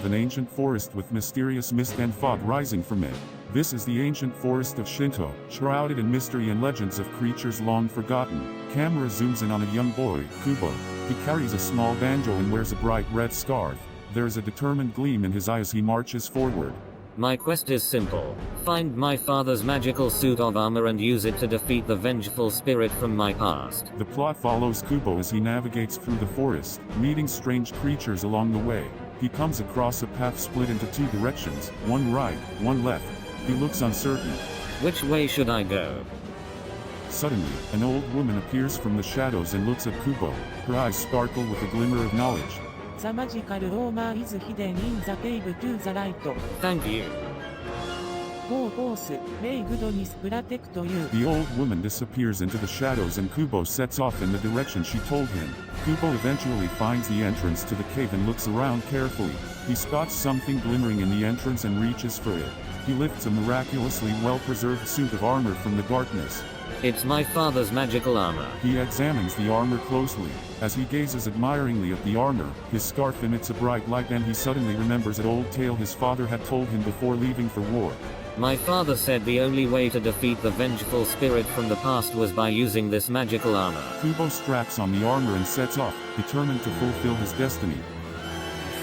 of an ancient forest with mysterious mist and fog rising from it. This is the ancient forest of Shinto, shrouded in mystery and legends of creatures long forgotten. Camera zooms in on a young boy, Kubo. He carries a small banjo and wears a bright red scarf. There is a determined gleam in his eye as he marches forward. My quest is simple. Find my father's magical suit of armor and use it to defeat the vengeful spirit from my past. The plot follows Kubo as he navigates through the forest, meeting strange creatures along the way. He comes across a path split into two directions, one right, one left. He looks uncertain. Which way should I go? Suddenly, an old woman appears from the shadows and looks at Kubo. Her eyes sparkle with a glimmer of knowledge. The magical armor is hidden in the cave to the right. Thank you. Go forth, may goodness protect you. The old woman disappears into the shadows and Kubo sets off in the direction she told him. Kubo eventually finds the entrance to the cave and looks around carefully. He spots something glimmering in the entrance and reaches for it. He lifts a miraculously well-preserved suit of armor from the darkness. It's my father's magical armor. He examines the armor closely. As he gazes admiringly at the armor, his scarf emits a bright light and he suddenly remembers an old tale his father had told him before leaving for war. My father said the only way to defeat the vengeful spirit from the past was by using this magical armor. Kubo straps on the armor and sets off, determined to fulfill his destiny.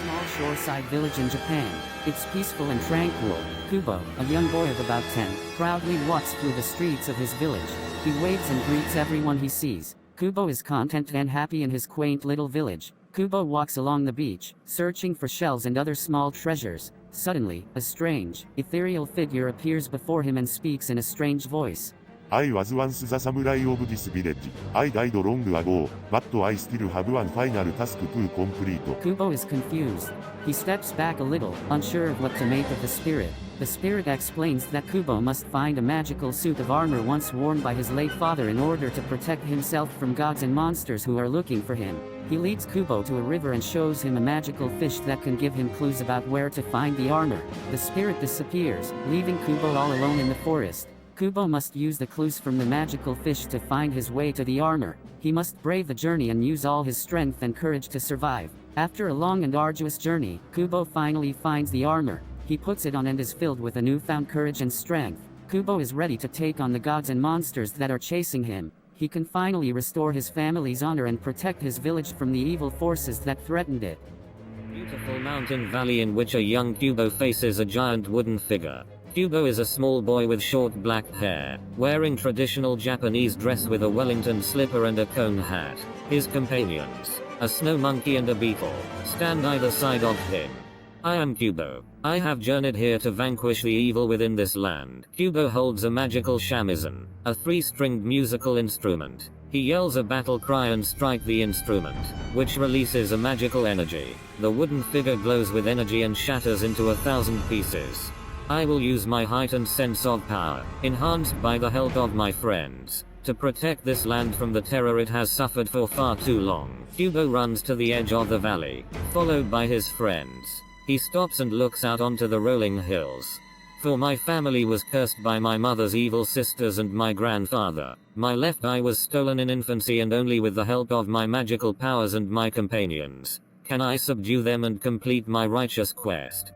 Small shoreside village in Japan. It's peaceful and tranquil. Kubo, a young boy of about 10, proudly walks through the streets of his village. He waves and greets everyone he sees. Kubo is content and happy in his quaint little village. Kubo walks along the beach, searching for shells and other small treasures. Suddenly, a strange, ethereal figure appears before him and speaks in a strange voice. I was once the samurai of this village. I died long ago, but I still have one final task to complete. Kubo is confused. He steps back a little, unsure of what to make of the spirit. The spirit explains that Kubo must find a magical suit of armor once worn by his late father in order to protect himself from gods and monsters who are looking for him. He leads Kubo to a river and shows him a magical fish that can give him clues about where to find the armor. The spirit disappears, leaving Kubo all alone in the forest. Kubo must use the clues from the magical fish to find his way to the armor. He must brave the journey and use all his strength and courage to survive. After a long and arduous journey, Kubo finally finds the armor. He puts it on and is filled with a newfound courage and strength. Kubo is ready to take on the gods and monsters that are chasing him. He can finally restore his family's honor and protect his village from the evil forces that threatened it. Beautiful mountain valley in which a young Kubo faces a giant wooden figure. Kubo is a small boy with short black hair, wearing traditional Japanese dress with a Wellington slipper and a cone hat. His companions, a snow monkey and a beetle, stand either side of him. I am Kubo. I have journeyed here to vanquish the evil within this land. Kubo holds a magical shamisen, a 3-stringed musical instrument. He yells a battle cry and strikes the instrument, which releases a magical energy. The wooden figure glows with energy and shatters into 1,000 pieces. I will use my heightened sense of power, enhanced by the help of my friends, to protect this land from the terror it has suffered for far too long. Kubo runs to the edge of the valley, followed by his friends. He stops and looks out onto the rolling hills. For my family was cursed by my mother's evil sisters and my grandfather. My left eye was stolen in infancy, and only with the help of my magical powers and my companions can I subdue them and complete my righteous quest.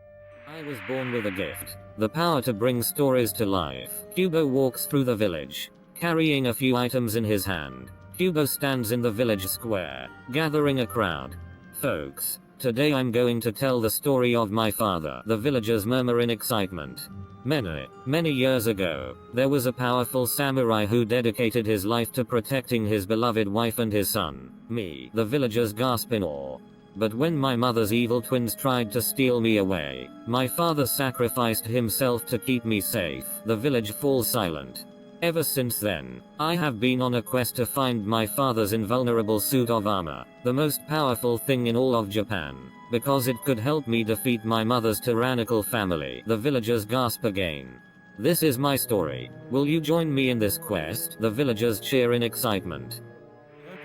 I was born with a gift, the power to bring stories to life. Kubo walks through the village, carrying a few items in his hand. Kubo stands in the village square, gathering a crowd. Folks, today I'm going to tell the story of my father, the villagers murmur in excitement. Many years ago, there was a powerful samurai who dedicated his life to protecting his beloved wife and his son, me. The villagers gasp in awe. But when my mother's evil twins tried to steal me away, my father sacrificed himself to keep me safe. The village falls silent. Ever since then, I have been on a quest to find my father's invulnerable suit of armor, the most powerful thing in all of Japan, because it could help me defeat my mother's tyrannical family. The villagers gasp again. This is my story. Will you join me in this quest? The villagers cheer in excitement.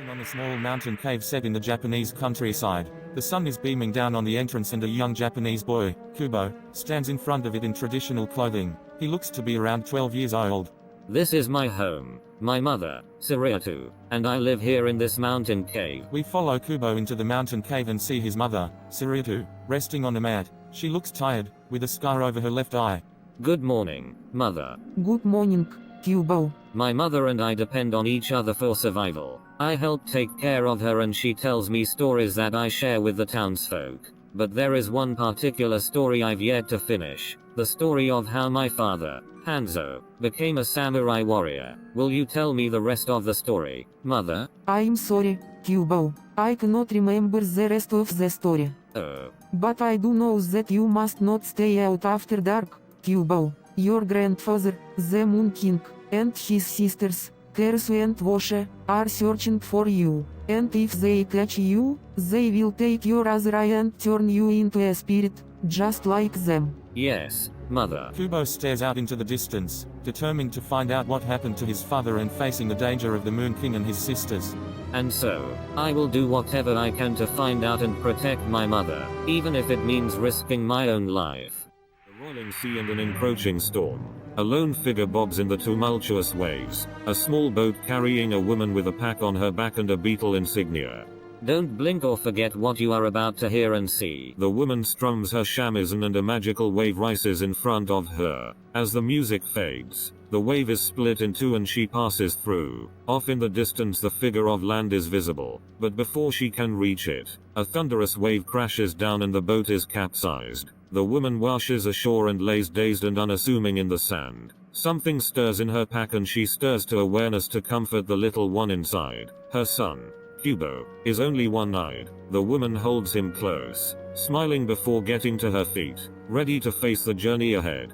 On a small mountain cave set in the Japanese countryside. The sun is beaming down on the entrance and a young Japanese boy, Kubo, stands in front of it in traditional clothing. He looks to be around 12 years old. This is my home, my mother, Siriatu, and I live here in this mountain cave. We follow Kubo into the mountain cave and see his mother, Siriatu, resting on a mat. She looks tired, with a scar over her left eye. Good morning, mother. Good morning, Kubo. My mother and I depend on each other for survival. I help take care of her and she tells me stories that I share with the townsfolk. But there is one particular story I've yet to finish. The story of how my father, Hanzo, became a samurai warrior. Will you tell me the rest of the story, mother? I'm sorry, Kubo. I cannot remember the rest of the story. Oh. But I do know that you must not stay out after dark, Kubo. Your grandfather, the Moon King, and his sisters, Kersu and Washe, are searching for you. And if they catch you, they will take your other eye and turn you into a spirit, just like them. Yes, mother. Kubo stares out into the distance, determined to find out what happened to his father and facing the danger of the Moon King and his sisters. And so, I will do whatever I can to find out and protect my mother, even if it means risking my own life. A rolling sea and an encroaching storm. A lone figure bobs in the tumultuous waves. A small boat carrying a woman with a pack on her back and a beetle insignia. Don't blink or forget what you are about to hear and see. The woman strums her shamisen and a magical wave rises in front of her. As the music fades, the wave is split in two and she passes through. Off in the distance the figure of land is visible, but before she can reach it, a thunderous wave crashes down and the boat is capsized. The woman washes ashore and lays dazed and unassuming in the sand. Something stirs in her pack and she stirs to awareness to comfort the little one inside. Her son, Kubo, is only one-eyed. The woman holds him close, smiling before getting to her feet, ready to face the journey ahead.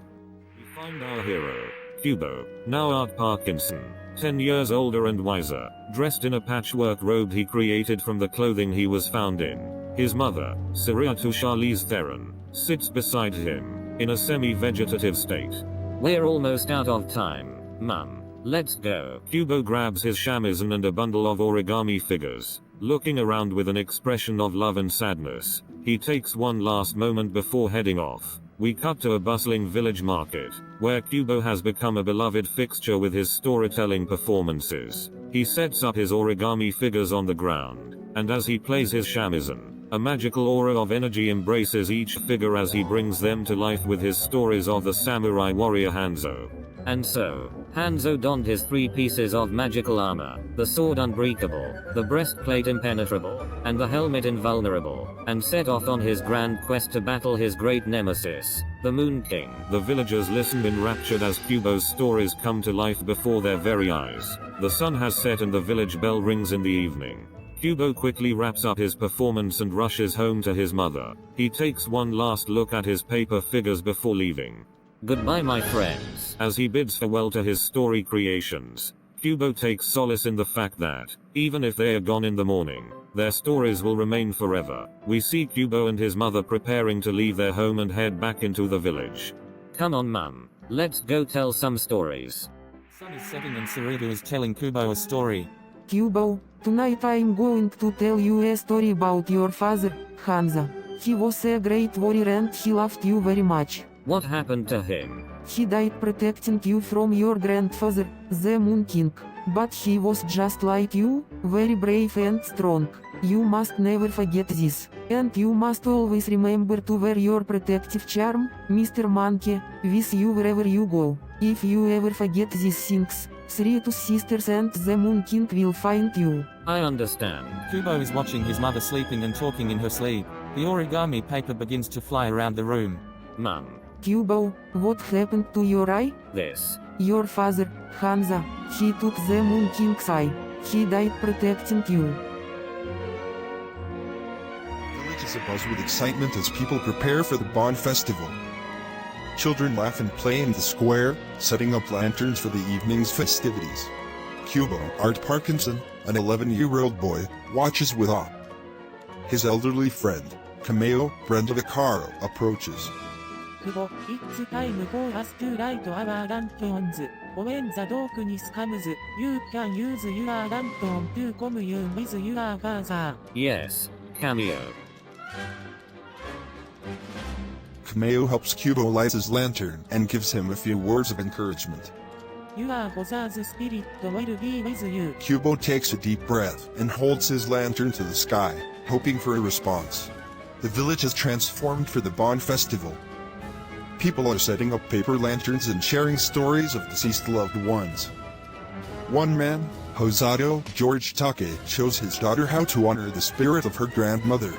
We find our hero, Kubo, now Art Parkinson, 10 years older and wiser, dressed in a patchwork robe he created from the clothing he was found in. His mother, Siriatu Charlize Theron, sits beside him, in a semi-vegetative state. We're almost out of time, Mum. Let's go. Kubo grabs his shamisen and a bundle of origami figures, looking around with an expression of love and sadness. He takes one last moment before heading off. We cut to a bustling village market, where Kubo has become a beloved fixture with his storytelling performances. He sets up his origami figures on the ground, and as he plays his shamisen, a magical aura of energy embraces each figure as he brings them to life with his stories of the samurai warrior Hanzo. And so, Hanzo donned his 3 pieces of magical armor, the sword unbreakable, the breastplate impenetrable, and the helmet invulnerable, and set off on his grand quest to battle his great nemesis, the Moon King. The villagers listen enraptured as Kubo's stories come to life before their very eyes. The sun has set and the village bell rings in the evening. Kubo quickly wraps up his performance and rushes home to his mother. He takes one last look at his paper figures before leaving. Goodbye my friends. As he bids farewell to his story creations, Kubo takes solace in the fact that, even if they are gone in the morning, their stories will remain forever. We see Kubo and his mother preparing to leave their home and head back into the village. Come on Mum, let's go tell some stories. Sun is setting and Siriatu is telling Kubo a story. Kubo, tonight I'm going to tell you a story about your father, Hanzo. He was a great warrior and he loved you very much. What happened to him? He died protecting you from your grandfather, the Moon King. But he was just like you, very brave and strong. You must never forget this. And you must always remember to wear your protective charm, Mr. Monkey, with you wherever you go. If you ever forget these things, Siriatu's sisters and the Moon King will find you. I understand. Kubo is watching his mother sleeping and talking in her sleep. The origami paper begins to fly around the room. Mum. Kubo, what happened to your eye? This. Your father, Hanzo, he took the Moon King's eye. He died protecting you. The village is abuzz with excitement as people prepare for the Bon Festival. Children laugh and play in the square, setting up lanterns for the evening's festivities. Kubo, Art Parkinson, an 11-year-old boy, watches with awe. His elderly friend, Kameo, Brenda Vicaro, approaches. Kubo, it's time for us to light our lanterns. When the darkness comes, you can use your lantern to commune with your father. Yes, Cameo. Kameo helps Kubo light his lantern and gives him a few words of encouragement. You are God's spirit will be with you. Kubo takes a deep breath and holds his lantern to the sky, hoping for a response. The village is transformed for the Bon Festival. People are setting up paper lanterns and sharing stories of deceased loved ones. One man, Hosato George Take, shows his daughter how to honor the spirit of her grandmother.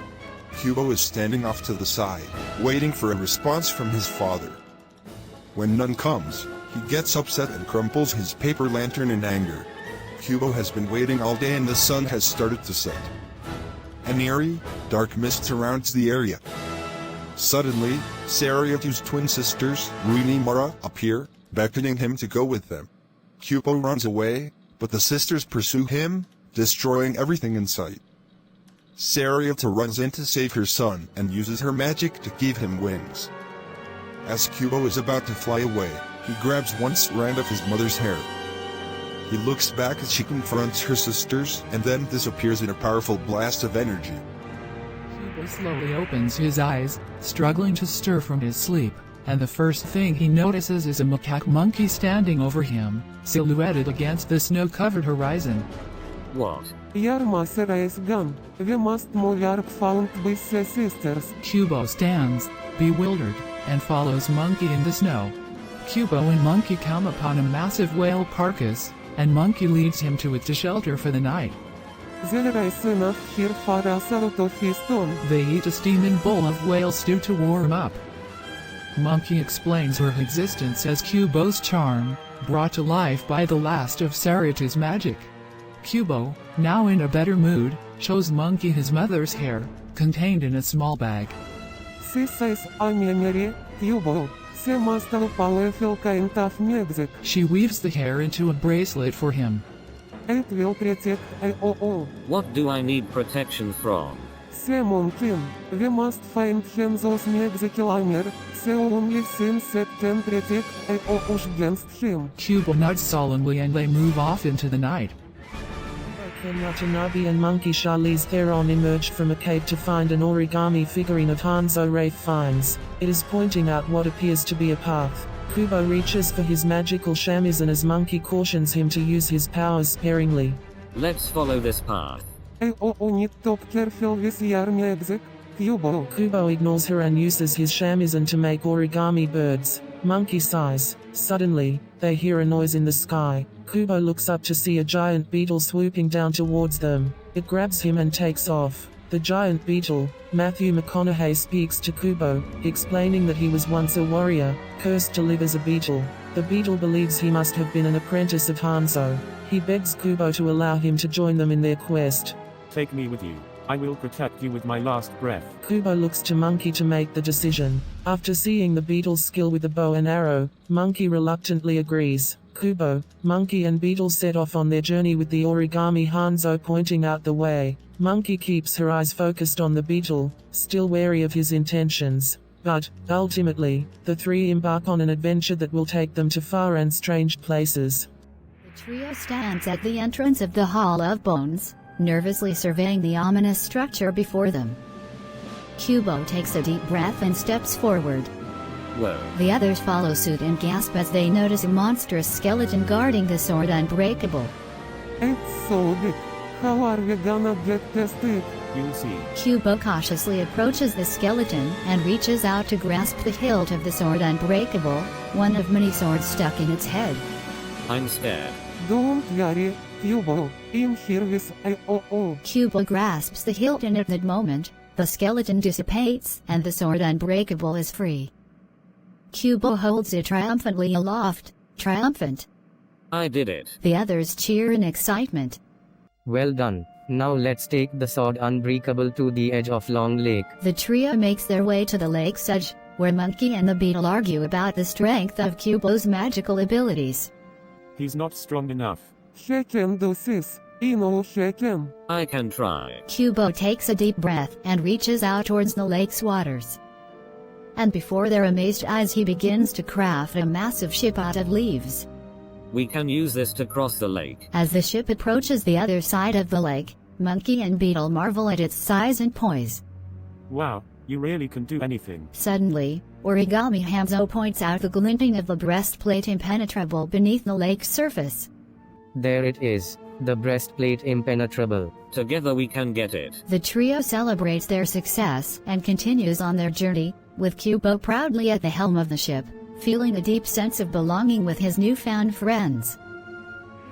Kubo is standing off to the side, waiting for a response from his father. When none comes, he gets upset and crumples his paper lantern in anger. Kubo has been waiting all day and the sun has started to set. An eerie, dark mist surrounds the area. Suddenly, Sariatu's twin sisters, Runimura, appear, beckoning him to go with them. Kubo runs away, but the sisters pursue him, destroying everything in sight. Sariatu runs in to save her son and uses her magic to give him wings. As Kubo is about to fly away, he grabs one strand of his mother's hair. He looks back as she confronts her sisters and then disappears in a powerful blast of energy. Kubo slowly opens his eyes, struggling to stir from his sleep, and the first thing he notices is a macaque monkey standing over him, silhouetted against the snow-covered horizon. What? Your master is gone. We must move your found with the sisters. Kubo stands, bewildered, and follows Monkey in the snow. Kubo and Monkey come upon a massive whale carcass, and Monkey leads him to it to shelter for the night. There is enough here for us all to feast on. They eat a steaming bowl of whale stew to warm up. Monkey explains her existence as Kubo's charm, brought to life by the last of Sariatu's magic. Kubo, now in a better mood, shows Monkey his mother's hair, contained in a small bag. This is a memory, Kubo. She must have powerful kind of music. She weaves the hair into a bracelet for him. It will protect all. What do I need protection from? Monkey. We must find him those musical armor, the only thing that can protect us against him. Kubo nods solemnly and they move off into the night. Ken Watanabe and Monkey Charlize Theron emerged from a cave to find an origami figurine of Hanzo Rafe finds. It is pointing out what appears to be a path. Kubo reaches for his magical shamisen as Monkey cautions him to use his powers sparingly. Let's follow this path. Need to be careful with your music, Kubo. Kubo ignores her and uses his shamisen to make origami birds. Monkey sighs. Suddenly, they hear a noise in the sky. Kubo looks up to see a giant beetle swooping down towards them. It grabs him and takes off. The giant beetle, Matthew McConaughey, speaks to Kubo, explaining that he was once a warrior, cursed to live as a beetle. The beetle believes he must have been an apprentice of Hanzo. He begs Kubo to allow him to join them in their quest. Take me with you. I will protect you with my last breath. Kubo looks to Monkey to make the decision. After seeing the beetle's skill with the bow and arrow, Monkey reluctantly agrees. Kubo, Monkey and Beetle set off on their journey with the origami Hanzo pointing out the way. Monkey keeps her eyes focused on the beetle, still wary of his intentions. But, ultimately, the three embark on an adventure that will take them to far and strange places. The trio stands at the entrance of the Hall of Bones, nervously surveying the ominous structure before them. Kubo takes a deep breath and steps forward. Whoa. The others follow suit and gasp as they notice a monstrous skeleton guarding the sword unbreakable. It's so big. How are we gonna get past it? You'll see. Kubo cautiously approaches the skeleton and reaches out to grasp the hilt of the sword unbreakable, one of many swords stuck in its head. I'm scared. Don't worry, Kubo. I'm here with Kubo grasps the hilt and at that moment, the skeleton dissipates and the sword unbreakable is free. Kubo holds it triumphantly aloft, triumphant. I did it. The others cheer in excitement. Well done. Now let's take the sword unbreakable to the edge of Long Lake. The trio makes their way to the lake's edge, where Monkey and the Beetle argue about the strength of Kubo's magical abilities. He's not strong enough. He can do this. He can. I can try. Kubo takes a deep breath and reaches out towards the lake's waters. And before their amazed eyes he begins to craft a massive ship out of leaves. We can use this to cross the lake. As the ship approaches the other side of the lake, Monkey and Beetle marvel at its size and poise. Wow, You really can do anything. Suddenly, Origami Hanzo points out the glinting of the breastplate impenetrable beneath the lake's surface. There it is, the breastplate impenetrable. Together we can get it. The trio celebrates their success and continues on their journey, with Kubo proudly at the helm of the ship, feeling a deep sense of belonging with his newfound friends.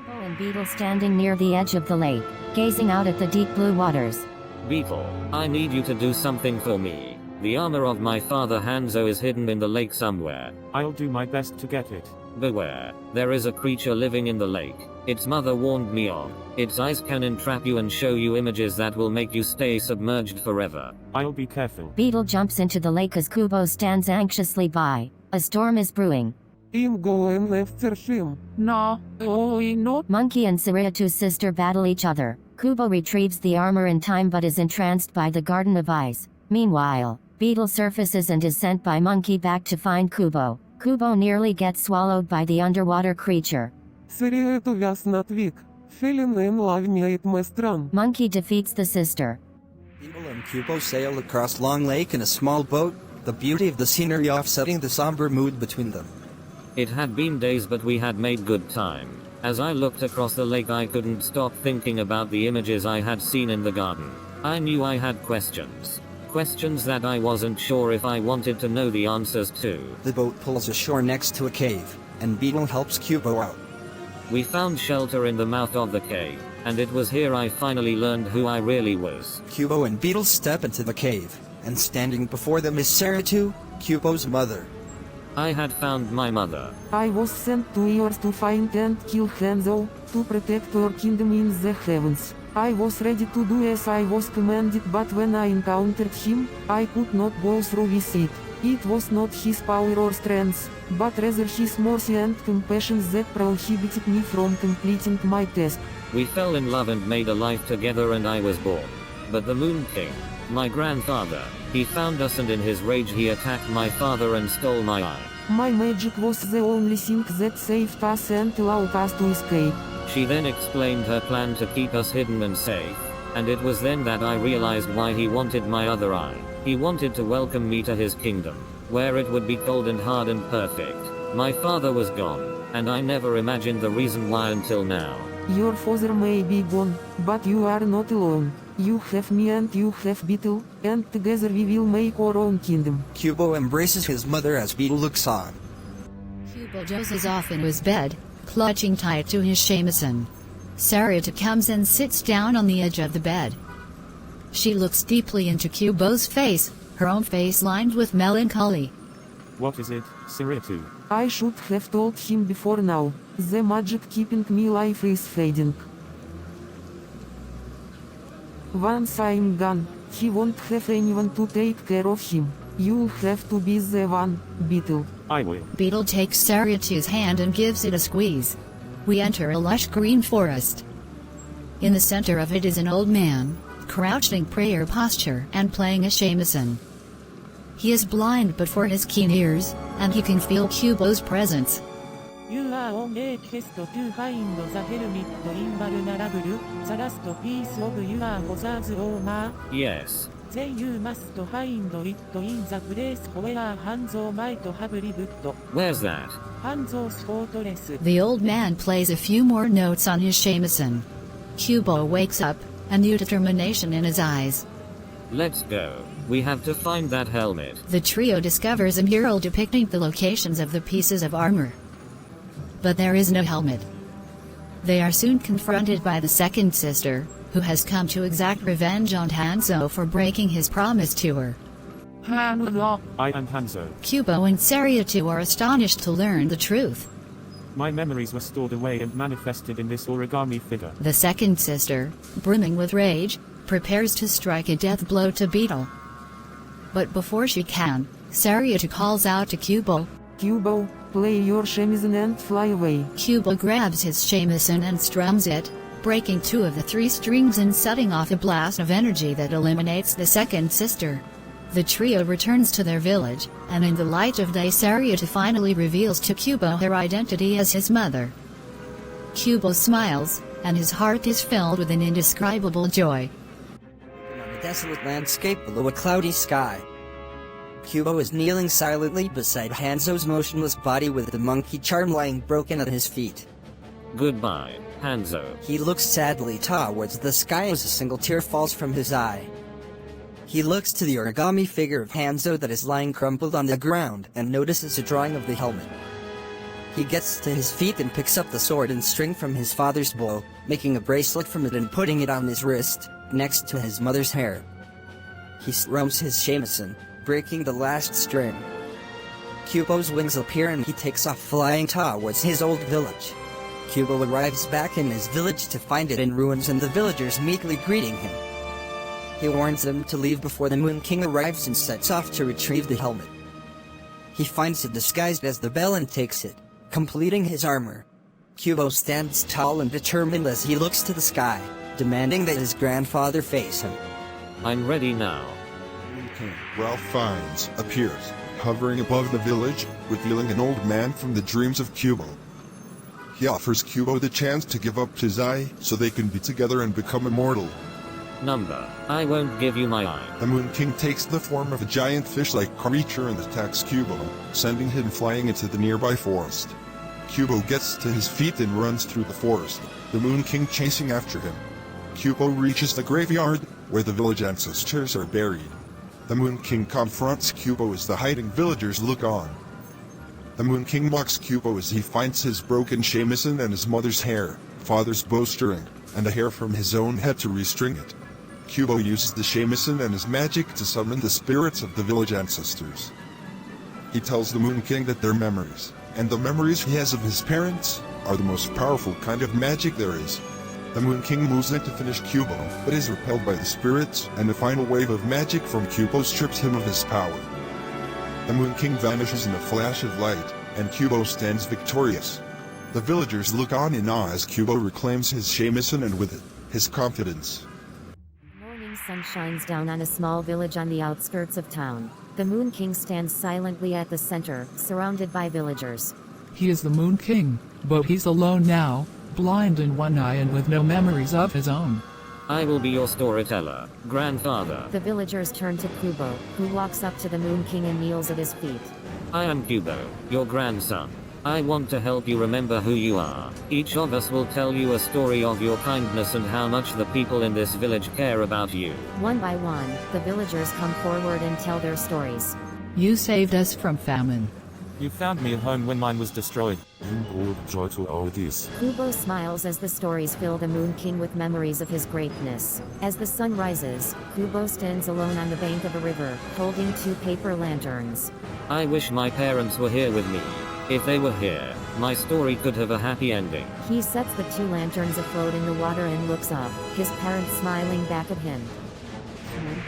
Kubo and Beetle standing near the edge of the lake, gazing out at the deep blue waters. Beetle, I need you to do something for me. The armor of my father Hanzo is hidden in the lake somewhere. I'll do my best to get it. Beware, there is a creature living in the lake. Its mother warned me of. Its eyes can entrap you and show you images that will make you stay submerged forever. I'll be careful. Beetle jumps into the lake as Kubo stands anxiously by. A storm is brewing. I'm going after him. No, oh no. Monkey and Saritu's sister battle each other. Kubo retrieves the armor in time but is entranced by the Garden of Ice. Meanwhile, Beetle surfaces and is sent by Monkey back to find Kubo. Kubo nearly gets swallowed by the underwater creature. Sarietu was not weak. Feeling in love made me strong. Monkey defeats the sister. Beetle and Kubo sail across Long Lake in a small boat, the beauty of the scenery offsetting the somber mood between them. It had been days but we had made good time. As I looked across the lake I couldn't stop thinking about the images I had seen in the garden. I knew I had questions. Questions that I wasn't sure if I wanted to know the answers to. The boat pulls ashore next to a cave, and Beetle helps Kubo out. We found shelter in the mouth of the cave, and it was here I finally learned who I really was. Kubo and Beetle step into the cave, and standing before them is Saritu, Kubo's mother. I had found my mother. I was sent to yours to find and kill Hanzo, to protect your kingdom in the heavens. I was ready to do as I was commanded, but when I encountered him, I could not go through with it. It was not his power or strength, but rather his mercy and compassion that prohibited me from completing my task. We fell in love and made a life together and I was born. But the Moon King, my grandfather, he found us and in his rage he attacked my father and stole my eye. My magic was the only thing that saved us and allowed us to escape. She then explained her plan to keep us hidden and safe, and it was then that I realized why he wanted my other eye. He wanted to welcome me to his kingdom, where it would be cold and hard and perfect. My father was gone, and I never imagined the reason why until now. Your father may be gone, but you are not alone. You have me and you have Beetle, and together we will make our own kingdom. Kubo embraces his mother as Beetle looks on. Kubo dozes off in his bed, clutching tight to his shamisen. Saritu comes and sits down on the edge of the bed. She looks deeply into Kubo's face, her own face lined with melancholy. What is it, Saritu? I should have told him before now. The magic keeping me alive is fading. Once I'm gone, he won't have anyone to take care of him. You'll have to be the one, Beetle. I will. Beetle takes Saritu's hand and gives it a squeeze. We enter a lush green forest. In the center of it is an old man, crouched in prayer posture and playing a shamisen. He is blind but for his keen ears, and he can feel Kubo's presence. You are on a quest to find the hermit in vulnerable, the last piece of your father's armor. Yes. Then you must find it in the place where Hanzo might have lived. Where's that? Hanzo's fortress. The old man plays a few more notes on his shamisen. Kubo wakes up, a new determination in his eyes. Let's go. We have to find that helmet. The trio discovers a mural depicting the locations of the pieces of armor. But there is no helmet. They are soon confronted by the second sister, who has come to exact revenge on Hanzo for breaking his promise to her. Hanzo. I am Hanzo. Kubo and Saritu are astonished to learn the truth. My memories were stored away and manifested in this origami figure. The second sister, brimming with rage, prepares to strike a death blow to Beetle. But before she can, Saritu calls out to Kubo. Kubo, play your shamisen and fly away. Kubo grabs his shamisen and strums it, breaking 2 of the 3 strings and setting off a blast of energy that eliminates the second sister. The trio returns to their village, and in the light of day Saritu finally reveals to Kubo her identity as his mother. Kubo smiles, and his heart is filled with an indescribable joy. On a desolate landscape below a cloudy sky, Kubo is kneeling silently beside Hanzo's motionless body with the monkey charm lying broken at his feet. Goodbye, Hanzo. He looks sadly towards the sky as a single tear falls from his eye. He looks to the origami figure of Hanzo that is lying crumpled on the ground and notices a drawing of the helmet. He gets to his feet and picks up the sword and string from his father's bow, making a bracelet from it and putting it on his wrist, next to his mother's hair. He strums his shamisen, breaking the last string. Kubo's wings appear and he takes off flying towards his old village. Kubo arrives back in his village to find it in ruins and the villagers meekly greeting him. He warns them to leave before the Moon King arrives and sets off to retrieve the helmet. He finds it disguised as the bell and takes it, completing his armor. Kubo stands tall and determined as he looks to the sky, demanding that his grandfather face him. I'm ready now. Ralph Fiennes appears, hovering above the village, revealing an old man from the dreams of Kubo. He offers Kubo the chance to give up his eye so they can be together and become immortal. Number, I won't give you my eye. The Moon King takes the form of a giant fish-like creature and attacks Kubo, sending him flying into the nearby forest. Kubo gets to his feet and runs through the forest, the Moon King chasing after him. Kubo reaches the graveyard, where the village ancestors are buried. The Moon King confronts Kubo as the hiding villagers look on. The Moon King mocks Kubo as he finds his broken shamisen and his mother's hair, father's bowstring, and a hair from his own head to restring it. Kubo uses the shamisen and his magic to summon the spirits of the village ancestors. He tells the Moon King that their memories, and the memories he has of his parents, are the most powerful kind of magic there is. The Moon King moves in to finish Kubo, but is repelled by the spirits, and a final wave of magic from Kubo strips him of his power. The Moon King vanishes in a flash of light, and Kubo stands victorious. The villagers look on in awe as Kubo reclaims his shamisen and with it, his confidence. Morning sun shines down on a small village on the outskirts of town. The Moon King stands silently at the center, surrounded by villagers. He is the Moon King, but he's alone now, blind in one eye and with no memories of his own. I will be your storyteller, grandfather. The villagers turn to Kubo, who walks up to the Moon King and kneels at his feet. I am Kubo, your grandson. I want to help you remember who you are. Each of us will tell you a story of your kindness and how much the people in this village care about you. One by one, the villagers come forward and tell their stories. You saved us from famine. You found me a home when mine was destroyed. You brought joy to all this. Kubo smiles as the stories fill the Moon King with memories of his greatness. As the sun rises, Kubo stands alone on the bank of a river, holding 2 paper lanterns. I wish my parents were here with me. If they were here, my story could have a happy ending. He sets the 2 lanterns afloat in the water and looks up, his parents smiling back at him.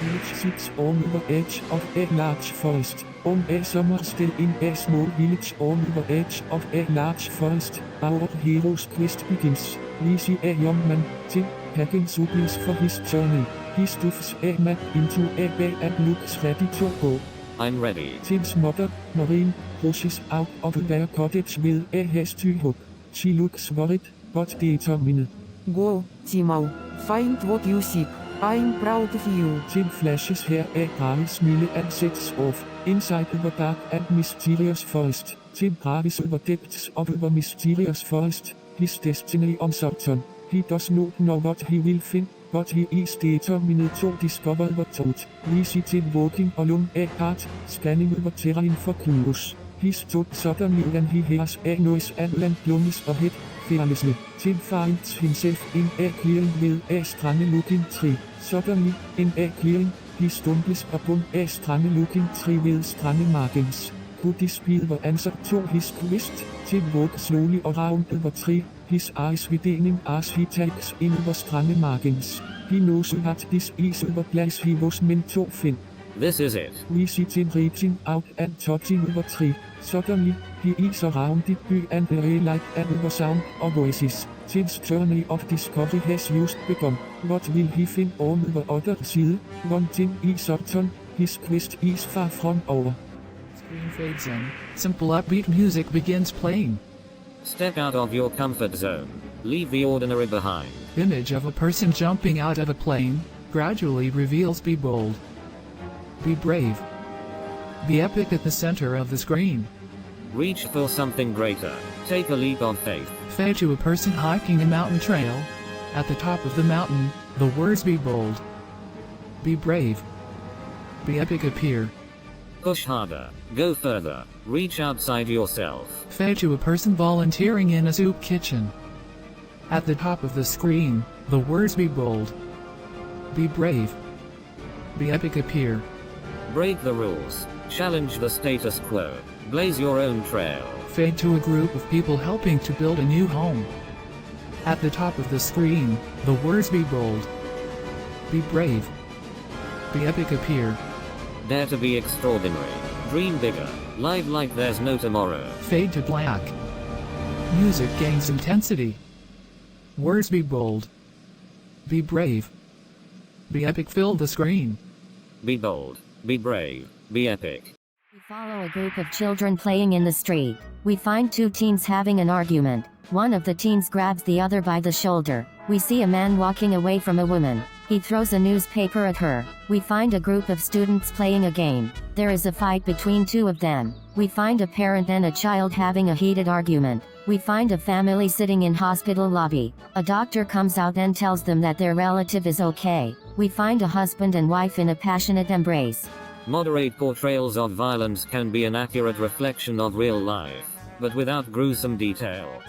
Village sits on the edge of a large forest. On a summer's day in a small village on the edge of a large forest, our hero's quest begins. We see a young man, Tim, packing supplies for his journey. He stuffs a map into a bag and looks ready to go. I'm ready. Tim's mother, Maureen, rushes out of their cottage with a hasty hope. She looks worried, but determined. Go, Timo. Find what you seek. I'm proud of you. Tim flashes her a wry smile and sets off. Inside the dark and mysterious forest, Tim traves the depths of the mysterious forest, his destiny uncertain. He does not know what he will find, but he is determined to discover the truth. We see Tim walking along a path, scanning the terrain for clues. He stood suddenly when he hears a noise and then plunges ahead, fearlessly. Tim finds himself in a clearing with a strange-looking tree. Suddenly, in a clearing, he stumbles upon a strange-looking tree with strange markings. Could this be the answer to his quest? Tim walks slowly around the tree, his eyes widening as he takes in the strange markings. He knows that this is the place he was meant to find. This is it. We see Tim reaching out and touching the tree. Suddenly, he is surrounded by an array light and the sound of voices. Tim's journey of discovery has just begun. What will he find on the other side? One thing is certain, his quest is far from over. Screen fades in. Simple upbeat music begins playing. Step out of your comfort zone. Leave the ordinary behind. Image of a person jumping out of a plane gradually reveals be bold. Be brave. Be epic at the center of the screen. Reach for something greater. Take a leap of faith. Fade to a person hiking a mountain trail. At the top of the mountain, the words be bold. Be brave. Be epic appear. Push harder. Go further. Reach outside yourself. Fade to a person volunteering in a soup kitchen. At the top of the screen, the words be bold. Be brave. Be epic appear. Break the rules. Challenge the status quo. Blaze your own trail. Fade to a group of people helping to build a new home. At the top of the screen, the words be bold. Be brave. Be epic appear. Dare to be extraordinary. Dream bigger. Live like there's no tomorrow. Fade to black. Music gains intensity. Words be bold. Be brave. Be epic fill the screen. Be bold. Be brave. Be epic. We follow a group of children playing in the street. We find two teens having an argument. One of the teens grabs the other by the shoulder. We see a man walking away from a woman. He throws a newspaper at her. We find a group of students playing a game. There is a fight between two of them. We find a parent and a child having a heated argument. We find a family sitting in hospital lobby. A doctor comes out and tells them that their relative is okay. We find a husband and wife in a passionate embrace. Moderate portrayals of violence can be an accurate reflection of real life, but without gruesome detail.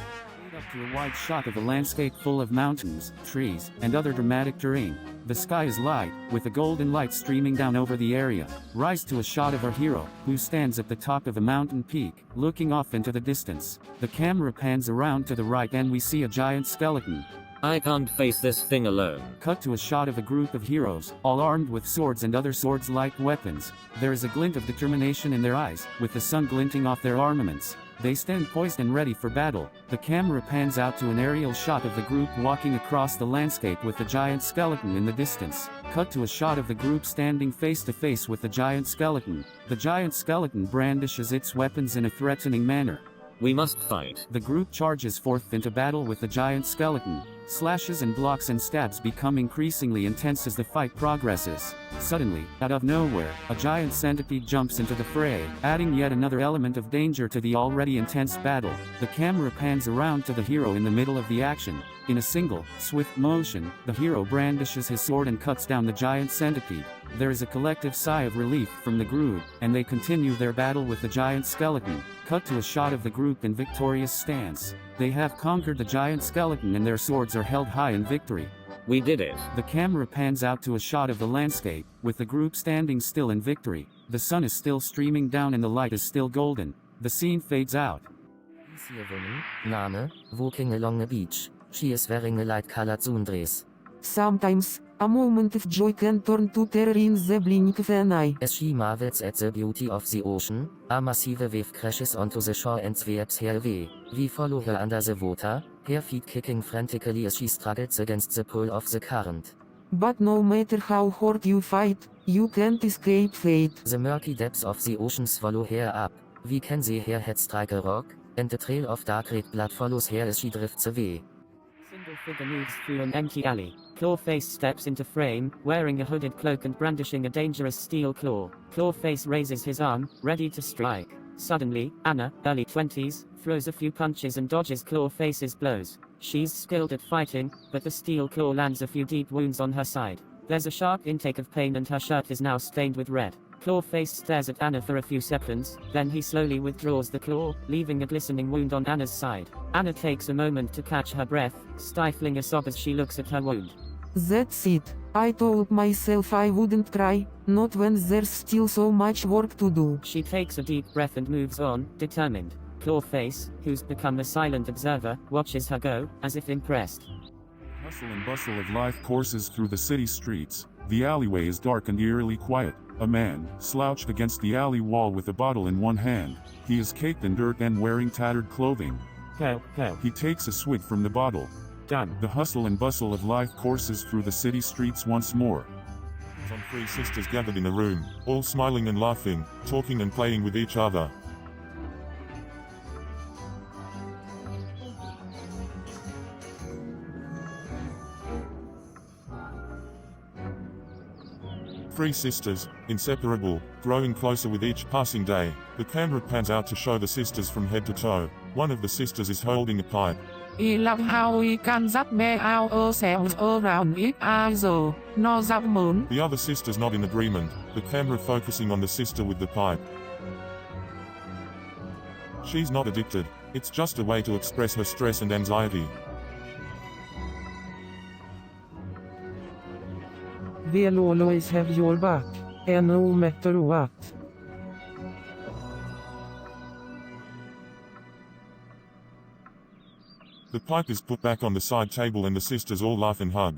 Lead up to a wide shot of a landscape full of mountains, trees, and other dramatic terrain. The sky is light, with a golden light streaming down over the area. Rise to a shot of our hero, who stands at the top of a mountain peak, looking off into the distance. The camera pans around to the right and we see a giant skeleton. I can't face this thing alone. Cut to a shot of a group of heroes, all armed with swords and other swords-like weapons. There is a glint of determination in their eyes, with the sun glinting off their armaments. They stand poised and ready for battle. The camera pans out to an aerial shot of the group walking across the landscape with the giant skeleton in the distance. Cut to a shot of the group standing face to face with the giant skeleton. The giant skeleton brandishes its weapons in a threatening manner. We must fight. The group charges forth into battle with the giant skeleton. Slashes and blocks and stabs become increasingly intense as the fight progresses. Suddenly, out of nowhere, a giant centipede jumps into the fray, adding yet another element of danger to the already intense battle. The camera pans around to the hero in the middle of the action. In a single, swift motion, the hero brandishes his sword and cuts down the giant centipede. There is a collective sigh of relief from the group, and they continue their battle with the giant skeleton. Cut to a shot of the group in victorious stance. They have conquered the giant skeleton and their swords are held high in victory. We did it. The camera pans out to a shot of the landscape, with the group standing still in victory. The sun is still streaming down and the light is still golden. The scene fades out. We see a woman, Name, walking along a beach. She is wearing a light-colored sundress. Sometimes, a moment of joy can turn to terror in the blink of an eye. As she marvels at the beauty of the ocean, a massive wave crashes onto the shore and sweeps her away. We follow her under the water, her feet kicking frantically as she struggles against the pull of the current. But no matter how hard you fight, you can't escape fate. The murky depths of the ocean swallow her up. We can see her head strike a rock, and the trail of dark red blood follows her as she drifts away. Single figure moves through an empty alley. Clawface steps into frame, wearing a hooded cloak and brandishing a dangerous steel claw. Clawface raises his arm, ready to strike. Suddenly, Anna, early 20s, throws a few punches and dodges Clawface's blows. She's skilled at fighting, but the steel claw lands a few deep wounds on her side. There's a sharp intake of pain and her shirt is now stained with red. Clawface stares at Anna for a few seconds, then he slowly withdraws the claw, leaving a glistening wound on Anna's side. Anna takes a moment to catch her breath, stifling a sob as she looks at her wound. That's it. I told myself I wouldn't cry, not when there's still so much work to do. She takes a deep breath and moves on, determined. Clawface, who's become a silent observer, watches her go, as if impressed. Hustle and bustle of life courses through the city streets. The alleyway is dark and eerily quiet. A man, slouched against the alley wall with a bottle in one hand. He is caked in dirt and wearing tattered clothing. Go. He takes a swig from the bottle. Done. The hustle and bustle of life courses through the city streets once more. Some three sisters gathered in a room, all smiling and laughing, talking and playing with each other. Three sisters, inseparable, growing closer with each passing day. The camera pans out to show the sisters from head to toe. One of the sisters is holding a pipe. I love how we can just make ourselves around it either. No that moon. The other sister's not in agreement, the camera focusing on the sister with the pipe. She's not addicted, it's just a way to express her stress and anxiety. We'll always have your back, and no matter what. The pipe is put back on the side table and the sisters all laugh and hug.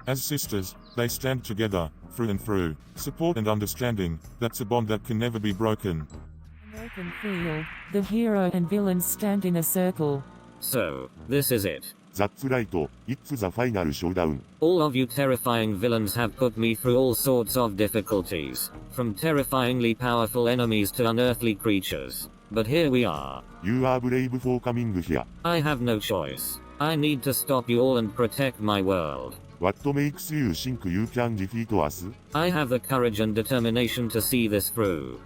As sisters, they stand together, through and through. Support and understanding, that's a bond that can never be broken. An open field, the hero and villains stand in a circle. So, this is it. That's right, it's the final showdown. All of you terrifying villains have put me through all sorts of difficulties, from terrifyingly powerful enemies to unearthly creatures. But here we are. You are brave for coming here. I have no choice. I need to stop you all and protect my world. What makes you think you can defeat us? I have the courage and determination to see this through.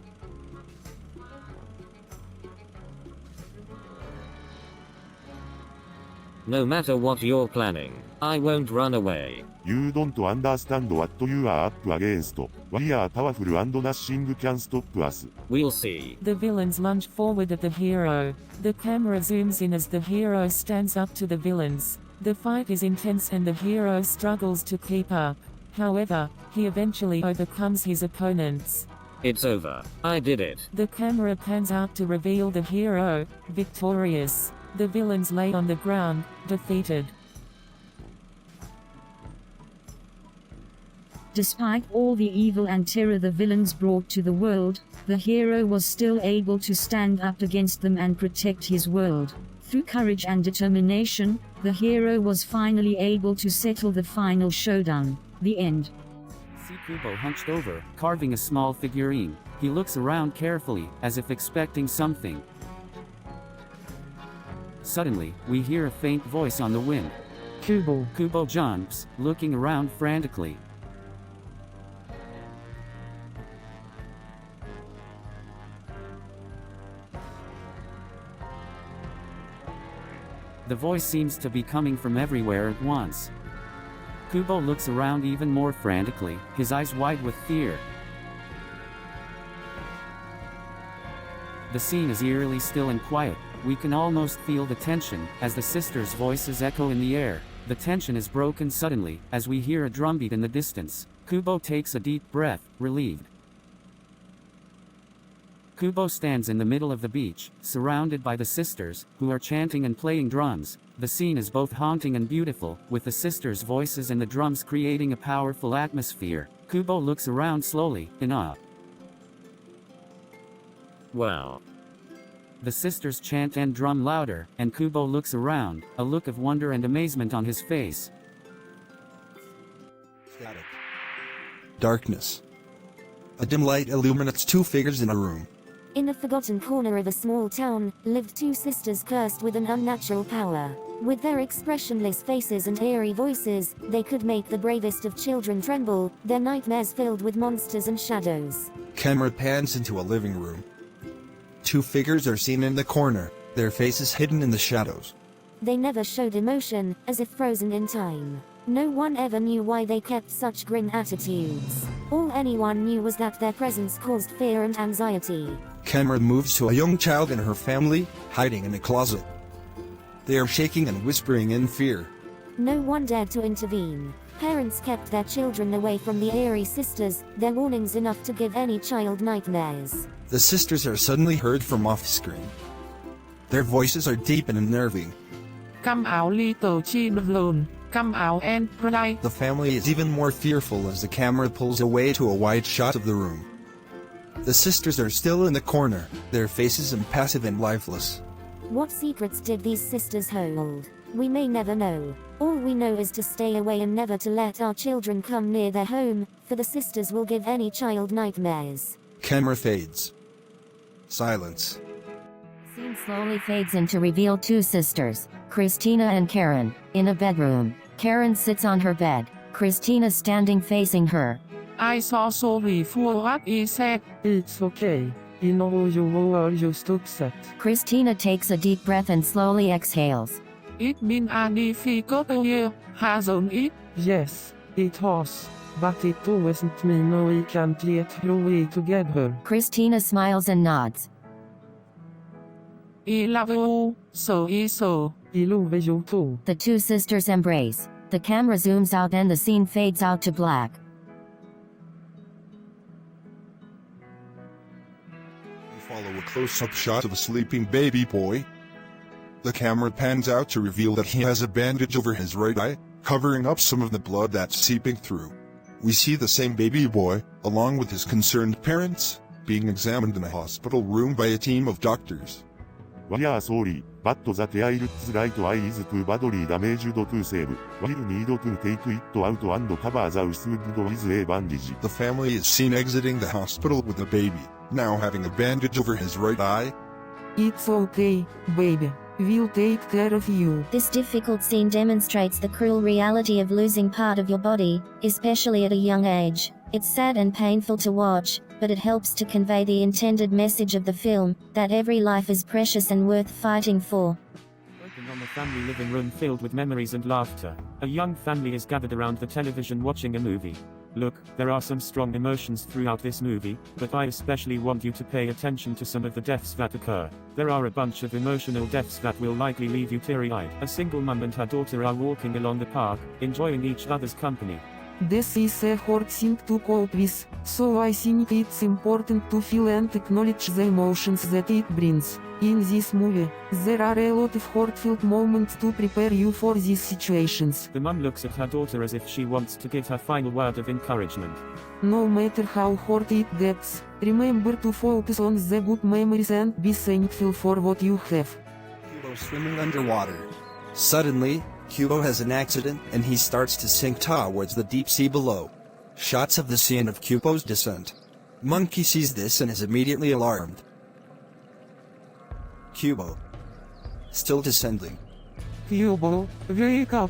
No matter what you're planning, I won't run away. You don't understand what you are up against. We are powerful and nothing can stop us. We'll see. The villains lunge forward at the hero. The camera zooms in as the hero stands up to the villains. The fight is intense and the hero struggles to keep up. However, he eventually overcomes his opponents. It's over. I did it. The camera pans out to reveal the hero, victorious. The villains lay on the ground, defeated. Despite all the evil and terror the villains brought to the world, the hero was still able to stand up against them and protect his world. Through courage and determination, the hero was finally able to settle the final showdown. The end. See Kubo hunched over, carving a small figurine. He looks around carefully, as if expecting something. Suddenly, we hear a faint voice on the wind. Kubo. Kubo jumps, looking around frantically. The voice seems to be coming from everywhere at once. Kubo looks around even more frantically, his eyes wide with fear. The scene is eerily still and quiet. We can almost feel the tension, as the sisters' voices echo in the air. The tension is broken suddenly, as we hear a drumbeat in the distance. Kubo takes a deep breath, relieved. Kubo stands in the middle of the beach, surrounded by the sisters, who are chanting and playing drums. The scene is both haunting and beautiful, with the sisters' voices and the drums creating a powerful atmosphere. Kubo looks around slowly, in awe. Wow. The sisters chant and drum louder, and Kubo looks around, a look of wonder and amazement on his face. Static. Darkness. A dim light illuminates two figures in a room. In a forgotten corner of a small town, lived two sisters cursed with an unnatural power. With their expressionless faces and eerie voices, they could make the bravest of children tremble, their nightmares filled with monsters and shadows. Camera pans into a living room. Two figures are seen in the corner, their faces hidden in the shadows. They never showed emotion, as if frozen in time. No one ever knew why they kept such grim attitudes. All anyone knew was that their presence caused fear and anxiety. Camera moves to a young child and her family, hiding in a closet. They are shaking and whispering in fear. No one dared to intervene. Parents kept their children away from the eerie sisters, their warnings enough to give any child nightmares. The sisters are suddenly heard from off-screen. Their voices are deep and unnerving. Come out, little children. Come out and play. The family is even more fearful as the camera pulls away to a wide shot of the room. The sisters are still in the corner, their faces impassive and lifeless. What secrets did these sisters hold? We may never know. All we know is to stay away and never to let our children come near their home, for the sisters will give any child nightmares. Camera fades. Silence. scene slowly fades in to reveal two sisters, Christina and Karen, in a bedroom. Karen sits on her bed, Christina standing facing her. I so sorry for what I said. It's okay. I know you were just upset. Christina takes a deep breath and slowly exhales. It's been a difficult year, hasn't it? Yes, it has. But it doesn't mean we can't get through it together. Christina smiles and nods. I love you, so I love you too. The two sisters embrace. The camera zooms out and the scene fades out to black. We follow a close-up shot of a sleeping baby boy. The camera pans out to reveal that he has a bandage over his right eye, covering up some of the blood that's seeping through. We see the same baby boy, along with his concerned parents, being examined in a hospital room by a team of doctors. We are sorry, but the child's right eye is too badly damaged to save. We'll need to take it out and cover the wound with a bandage. The family is seen exiting the hospital with the baby, now having a bandage over his right eye. It's okay, baby. We'll take care of you. This difficult scene demonstrates the cruel reality of losing part of your body, especially at a young age. It's sad and painful to watch, but it helps to convey the intended message of the film, that every life is precious and worth fighting for. Working on the family living room filled with memories and laughter, a young family is gathered around the television watching a movie. Look, there are some strong emotions throughout this movie, but I especially want you to pay attention to some of the deaths that occur. There are a bunch of emotional deaths that will likely leave you teary-eyed. A single mum and her daughter are walking along the park, enjoying each other's company. This is a hard thing to cope with, so I think it's important to feel and acknowledge the emotions that it brings. In this movie, there are a lot of heartfelt moments to prepare you for these situations. The mum looks at her daughter as if she wants to give her final word of encouragement. No matter how hard it gets, remember to focus on the good memories and be thankful for what you have. Kubo swimming underwater. Suddenly, Kubo has an accident and he starts to sink towards the deep sea below. Shots of the scene of Kubo's descent. Monkey sees this and is immediately alarmed. Kubo. Still descending. Kubo, wake up.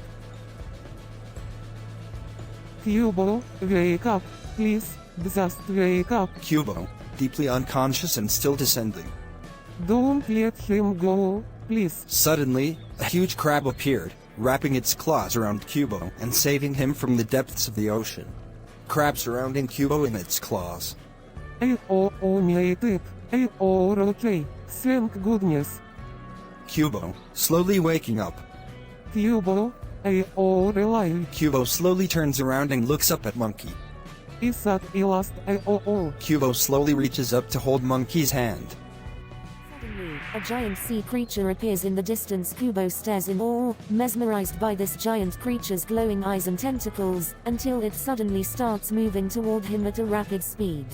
Kubo, wake up. Please, just wake up. Kubo, deeply unconscious and still descending. Don't let him go, please. Suddenly, a huge crab appeared, wrapping its claws around Kubo and saving him from the depths of the ocean. Crab surrounding Kubo in its claws. Made it. Okay. Thank goodness. Kubo, slowly waking up. Kubo, alive. Kubo slowly turns around and looks up at Monkey. Is that last? Kubo slowly reaches up to hold Monkey's hand. Suddenly, a giant sea creature appears in the distance. Kubo stares in awe, mesmerized by this giant creature's glowing eyes and tentacles, until it suddenly starts moving toward him at a rapid speed.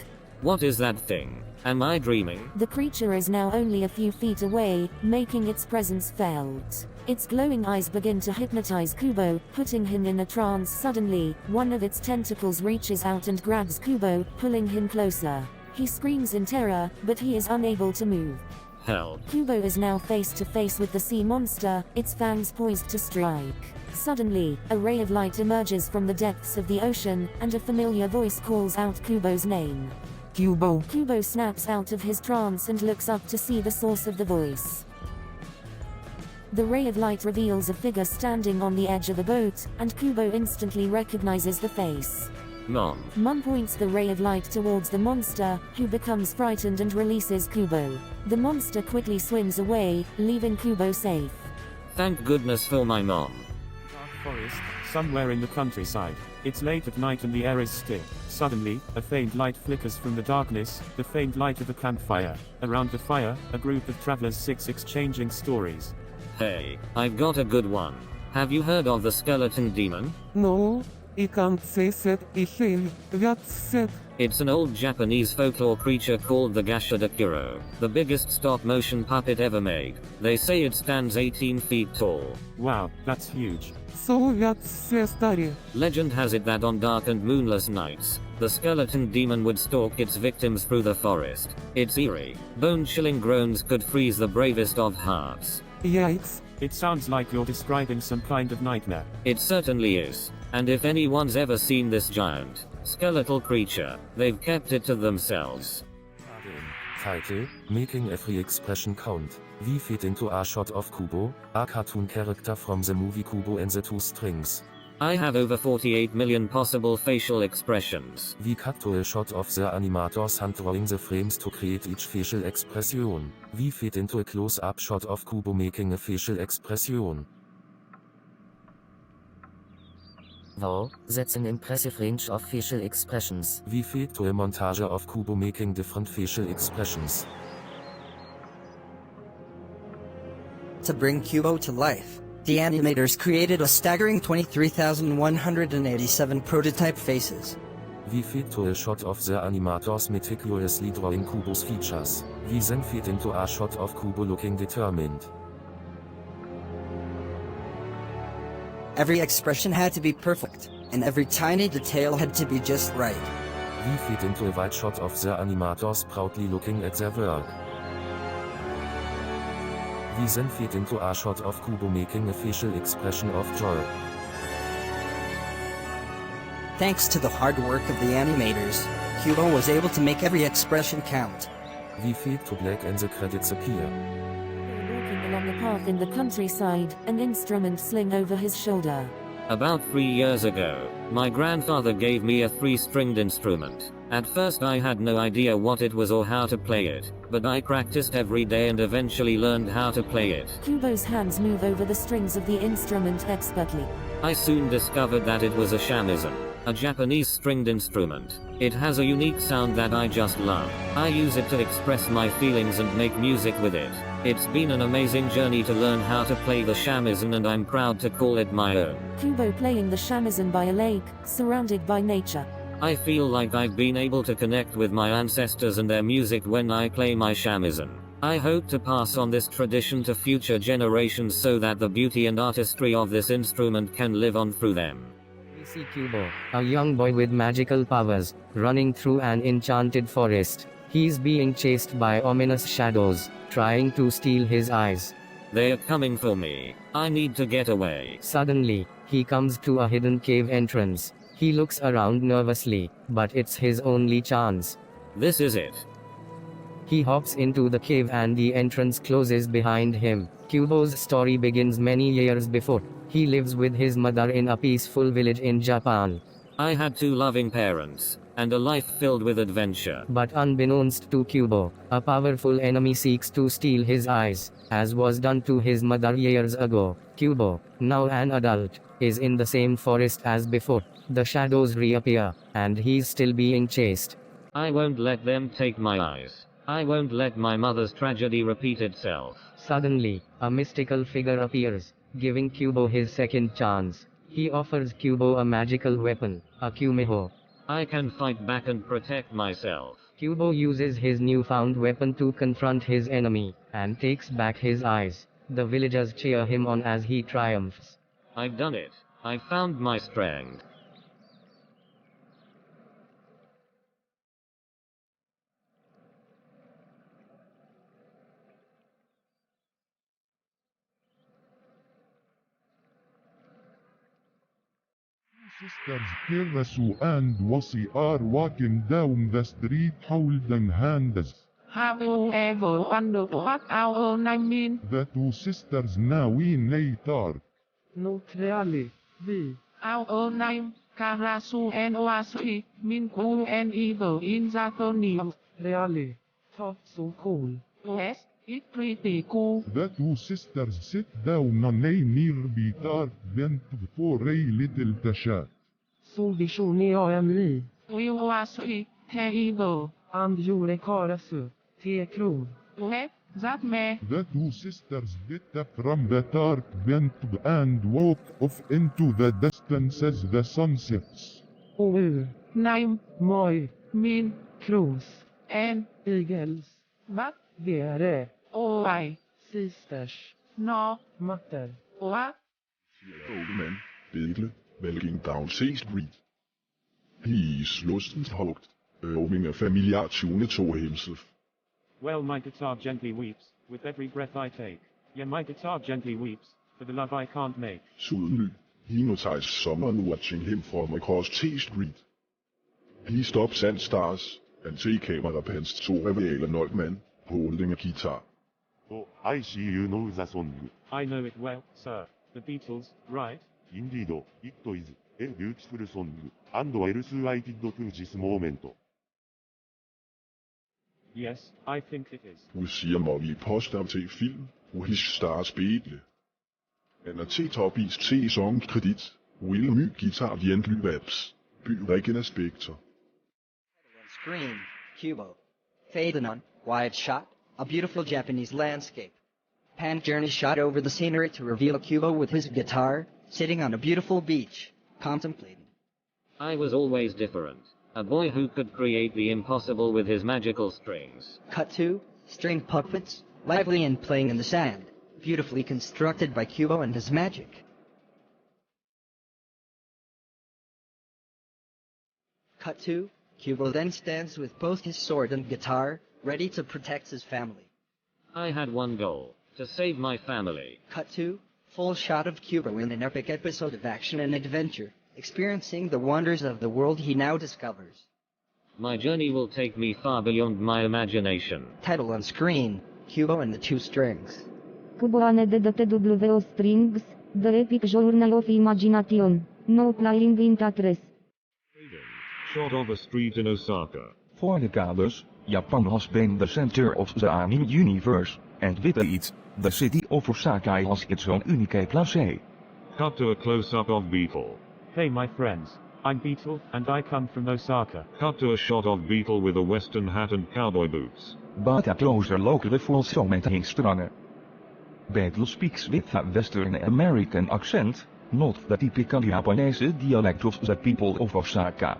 What is that thing? Am I dreaming? The creature is now only a few feet away, making its presence felt. Its glowing eyes begin to hypnotize Kubo, putting him in a trance. Suddenly, one of its tentacles reaches out and grabs Kubo, pulling him closer. He screams in terror, but he is unable to move. Help. Kubo is now face to face with the sea monster, its fangs poised to strike. Suddenly, a ray of light emerges from the depths of the ocean, and a familiar voice calls out Kubo's name. Kubo. Kubo snaps out of his trance and looks up to see the source of the voice. The ray of light reveals a figure standing on the edge of a boat, and Kubo instantly recognizes the face. Mom. Mom points the ray of light towards the monster, who becomes frightened and releases Kubo. The monster quickly swims away, leaving Kubo safe. Thank goodness for my mom. Dark forest, somewhere in the countryside. It's late at night and the air is still. Suddenly, a faint light flickers from the darkness, the faint light of a campfire. Around the fire, a group of travelers sits exchanging stories. Hey, I've got a good one. Have you heard of the skeleton demon? No, I can't say that again. What's that? It's an old Japanese folklore creature called the Gashadakuro, the biggest stop-motion puppet ever made. They say it stands 18 feet tall. Wow, that's huge. So what's the story? Legend has it that on dark and moonless nights, the skeleton demon would stalk its victims through the forest. Its eerie, bone-chilling groans could freeze the bravest of hearts. Yikes. It sounds like you're describing some kind of nightmare. It certainly is. And if anyone's ever seen this giant, skeletal creature, they've kept it to themselves. Title, Making Every Expression Count. We fit into a shot of Kubo, a cartoon character from the movie Kubo and the Two Strings. I have over 48 million possible facial expressions. We cut to a shot of the animator's hand drawing the frames to create each facial expression. We fit into a close-up shot of Kubo making a facial expression. Wow, that's an impressive range of facial expressions. We fade to a montage of Kubo making different facial expressions. To bring Kubo to life, the animators created a staggering 23,187 prototype faces. We fade to a shot of the animators meticulously drawing Kubo's features. We then fade into a shot of Kubo looking determined. Every expression had to be perfect, and every tiny detail had to be just right. We fade into a wide shot of the animators proudly looking at their work. We then fade into a shot of Kubo making a facial expression of joy. Thanks to the hard work of the animators, Kubo was able to make every expression count. We fade to black and the credits appear. Walking along a path in the countryside, an instrument sling over his shoulder. About 3 years ago, my grandfather gave me a 3-stringed instrument. At first I had no idea what it was or how to play it, but I practiced every day and eventually learned how to play it. Kubo's hands move over the strings of the instrument expertly. I soon discovered that it was a shamisen, a Japanese stringed instrument. It has a unique sound that I just love. I use it to express my feelings and make music with it. It's been an amazing journey to learn how to play the shamisen, and I'm proud to call it my own. Kubo playing the shamisen by a lake, surrounded by nature. I feel like I've been able to connect with my ancestors and their music when I play my shamisen. I hope to pass on this tradition to future generations so that the beauty and artistry of this instrument can live on through them. We see Kubo, a young boy with magical powers, running through an enchanted forest. He's being chased by ominous shadows, trying to steal his eyes. They're coming for me. I need to get away. Suddenly, he comes to a hidden cave entrance. He looks around nervously, but it's his only chance. This is it. He hops into the cave and the entrance closes behind him. Kubo's story begins many years before. He lives with his mother in a peaceful village in Japan. I had 2 loving parents, and a life filled with adventure. But unbeknownst to Kubo, a powerful enemy seeks to steal his eyes, as was done to his mother years ago. Kubo, now an adult, is in the same forest as before. The shadows reappear, and he's still being chased. I won't let them take my eyes. I won't let my mother's tragedy repeat itself. Suddenly, a mystical figure appears, giving Kubo his second chance. He offers Kubo a magical weapon, a Kumiho. I can fight back and protect myself. Kubo uses his newfound weapon to confront his enemy, and takes back his eyes. The villagers cheer him on as he triumphs. I've done it. I found my strength. Sisters Kirasu and Wasi are walking down the street holding hands. Have you ever wondered what our name means? The 2 sisters now in later. Not really. Our name, Karasu and Wasi, mean cool and evil in Japanese. Really? That's so cool. Yes, it's pretty cool. The 2 sisters sit down on a nearby dark bench for a little chat. So visionary. You Wasi, evil, and you Karasu, cool. What? That me? The 2 sisters get up from the dark bench and walk off into the dust Rewritten says the sun sets. Name my min clothes and eagles, but there I sisters, no matter what. Old man, Beetle, walking down C Street. He is lost and hooked, humming a familiar tune to himself. Well, my guitar gently weeps, with every breath I take. Yeah, my guitar gently weeps, for the love I can't make. Suddenly, he noticed someone watching him from across T Street. He stops and stares, and see camera pans to reveal an old man, holding a guitar. Oh, I see you know the song. I know it well, sir. The Beatles, right? Indeed, it is a beautiful song, and well suited to this moment. Yes, I think it is. We see a movie poster til film, which stars Beetle. And a T-Toppies T-song credit, will my guitar gently weeps, byriggen aspekter. Screen, Kubo. Fade on, wide shot, a beautiful Japanese landscape. Pan journey shot over the scenery to reveal Kubo with his guitar, sitting on a beautiful beach, contemplating. I was always different. A boy who could create the impossible with his magical strings. Cut 2, string puppets, lively and playing in the sand, beautifully constructed by Kubo and his magic. Cut 2, Kubo then stands with both his sword and guitar, ready to protect his family. I had one goal, to save my family. Cut 2, full shot of Kubo in an epic episode of action and adventure, experiencing the wonders of the world he now discovers. My journey will take me far beyond my imagination. Title on screen, Kubo and the Two Strings. Kubo and the TWO Strings, the epic journal of imagination, no playing in Tetris. Shot of a street in Osaka. For the cadres, Japan has been the center of the anime universe, and with it, the city of Osaka has its own unique place. Cut to a close-up of Beetle. Hey my friends, I'm Beetle, and I come from Osaka. Cut to a shot of Beetle with a western hat and cowboy boots. But a closer look reveals so many things. Beetle speaks with a Western American accent, not the typical Japanese dialect of the people of Osaka.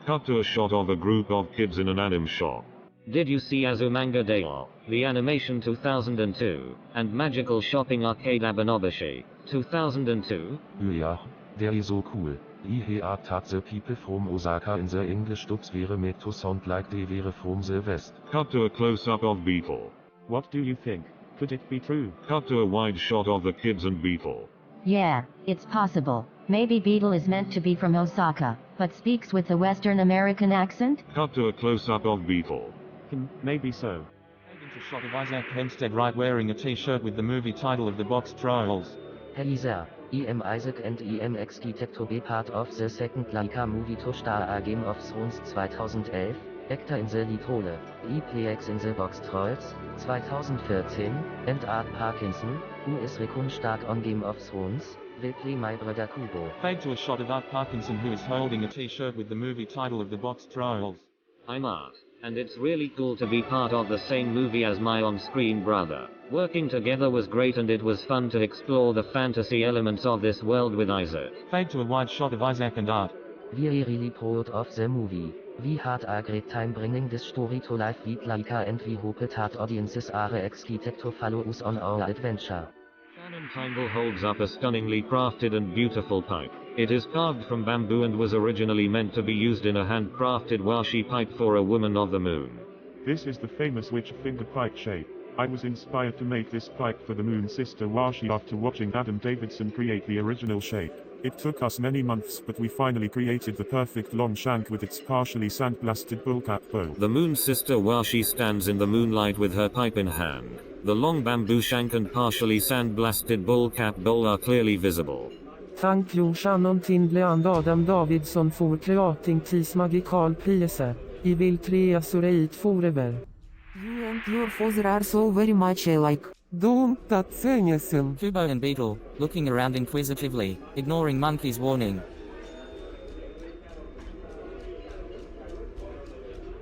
Cut to a shot of a group of kids in an anime shop. Did you see Azumanga Daioh, the animation 2002, and Magical Shopping Arcade Abenobashi, 2002? Yeah, der is so cool. He attacked the people from Osaka in the English dubs were made to sound like they were from the West. Cut to a close-up of Beetle. What do you think? Could it be true? Cut to a wide shot of the kids and Beetle. Yeah, it's possible. Maybe Beetle is meant to be from Osaka, but speaks with a Western American accent? Cut to a close-up of Beetle. Maybe so. Into shot of Isaac Hempstead Wright wearing a t-shirt with the movie title of the box Trials. Hello there, I am Isaac and I am architect to be part of the second Laika movie to star a Game of Thrones 2011, actor in the lead role, I play X in the box Trolls, 2014, and Art Parkinson, who is recon start on Game of Thrones, will play my brother Kubo. Fade to a shot of Art Parkinson who is holding a t-shirt with the movie title of the box Trials. I'm Art, and it's really cool to be part of the same movie as my on-screen brother. Working together was great and it was fun to explore the fantasy elements of this world with Isaac. Fade to a wide shot of Isaac and Art. We are really proud of the movie. We had a great time bringing this story to life with Laika and we hope that audiences are excited to follow us on our adventure. Shannon Timble holds up a stunningly crafted and beautiful pipe. It is carved from bamboo and was originally meant to be used in a handcrafted washi pipe for a woman of the moon. This is the famous witch finger pipe shape. I was inspired to make this pipe for the Moon Sister washi after watching Adam Davidson create the original shape. It took us many months, but we finally created the perfect long shank with its partially sandblasted bullcap bow. The Moon Sister washi stands in the moonlight with her pipe in hand. The long bamboo shank and partially sandblasted bullcap bowl are clearly visible. Thank you Shannon Timble and Adam Davidson for creating this magical piece. I will try to read forever. You and your father are so very much alike. Don't that say anything. Kubo and Beetle, looking around inquisitively, ignoring Monkey's warning.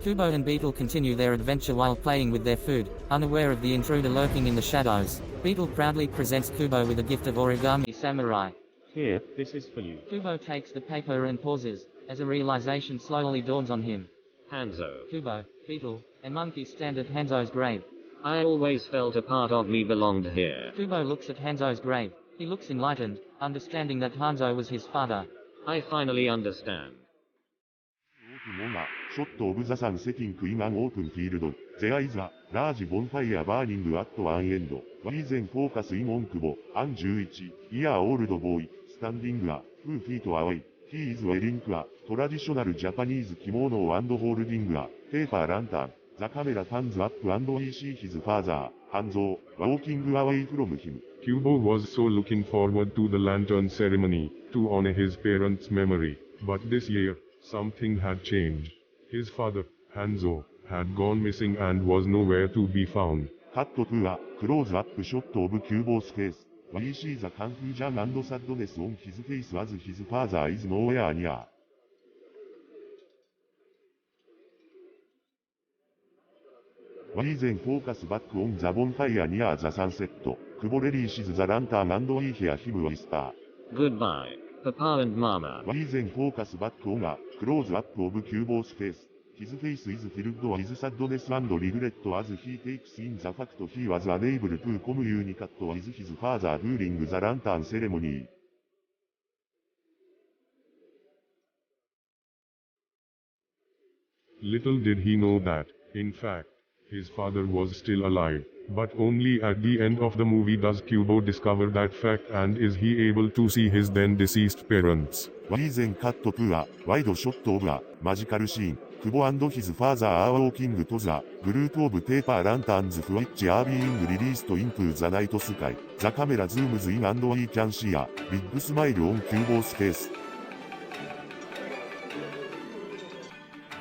Kubo and Beetle continue their adventure while playing with their food, unaware of the intruder lurking in the shadows. Beetle proudly presents Kubo with a gift of origami samurai. Here, this is for you. Kubo takes the paper and pauses, as a realization slowly dawns on him. Hanzo. Kubo, Beetle, and Monkey stand at Hanzo's grave. I always felt a part of me belonged here. Kubo looks at Hanzo's grave. He looks enlightened, understanding that Hanzo was his father. I finally understand. ショットオブザサンセティンクイマンオープンフィールド。There is a large bonfire burning at one end. Why then focus in on Kubo, an 11-year-old boy, standing a few feet away. He is wearing a traditional Japanese kimono and holding a paper lantern. The camera turns up and we see his father, Hanzo, walking away from him. Kubo was so looking forward to the lantern ceremony, to honor his parents' memory. But this year, something had changed. His father, Hanzo, had gone missing and was nowhere to be found. Cut to a close-up shot of Kubo's face. We see the confusion and sadness on his face as his father is nowhere near. We then focus back on the bonfire near the sunset. Kubo releases the lantern and we hear him whisper. Goodbye, Papa and Mama. We then focus back on a close-up of Kubo's face. His face is filled with sadness and regret as he takes in the fact he was unable to communicate with his father during the lantern ceremony. Little did he know that, in fact, his father was still alive. But only at the end of the movie does Kubo discover that fact and is he able to see his then deceased parents. We then cut to a wide shot of a magical scene. Kubo and his father are walking to the group of paper lanterns which are being released into the night sky. The camera zooms in and we can see a big smile on Kubo's face.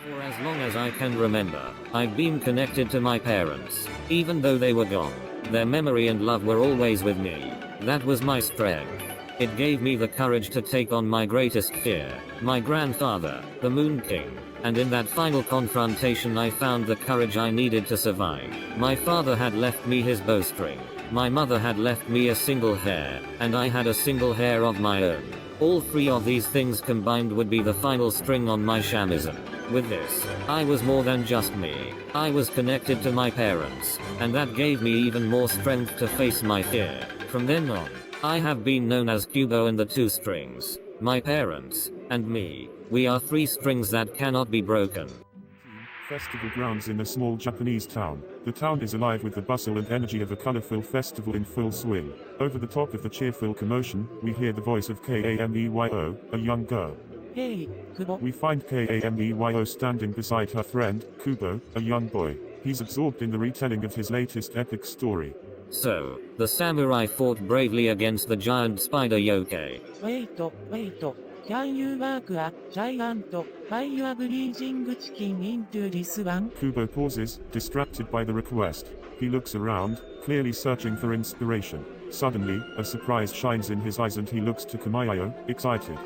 For as long as I can remember, I've been connected to my parents. Even though they were gone, their memory and love were always with me. That was my strength. It gave me the courage to take on my greatest fear, my grandfather, the Moon King. And in that final confrontation I found the courage I needed to survive. My father had left me his bowstring. My mother had left me a single hair, and I had a single hair of my own. All three of these things combined would be the final string on my shamanism. With this, I was more than just me. I was connected to my parents, and that gave me even more strength to face my fear. From then on, I have been known as Kubo and the two strings. My parents, and me. We are three strings that cannot be broken. Festival grounds in a small Japanese town. The town is alive with the bustle and energy of a colorful festival in full swing. Over the top of the cheerful commotion, we hear the voice of Kameyo, a young girl. Hey, Kubo. We find Kameyo standing beside her friend, Kubo, a young boy. He's absorbed in the retelling of his latest epic story. So, the samurai fought bravely against the giant spider yokai. Wait. Can you work a giant fire breathing chicken into this one? Kubo pauses, distracted by the request. He looks around, clearly searching for inspiration. Suddenly, a surprise shines in his eyes and he looks to Kameyo, excited.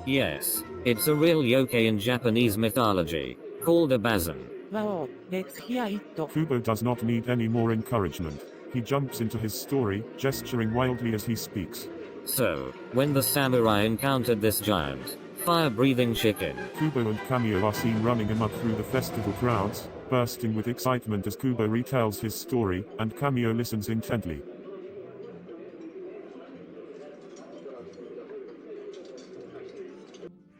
Yes, it's a real yokai in Japanese mythology, called a bazan. Wow, let's hear it. Kubo does not need any more encouragement. He jumps into his story, gesturing wildly as he speaks. So, when the samurai encountered this giant, fire-breathing chicken, Kubo and Kameyo are seen running amok through the festival crowds, bursting with excitement as Kubo retells his story, and Kameyo listens intently.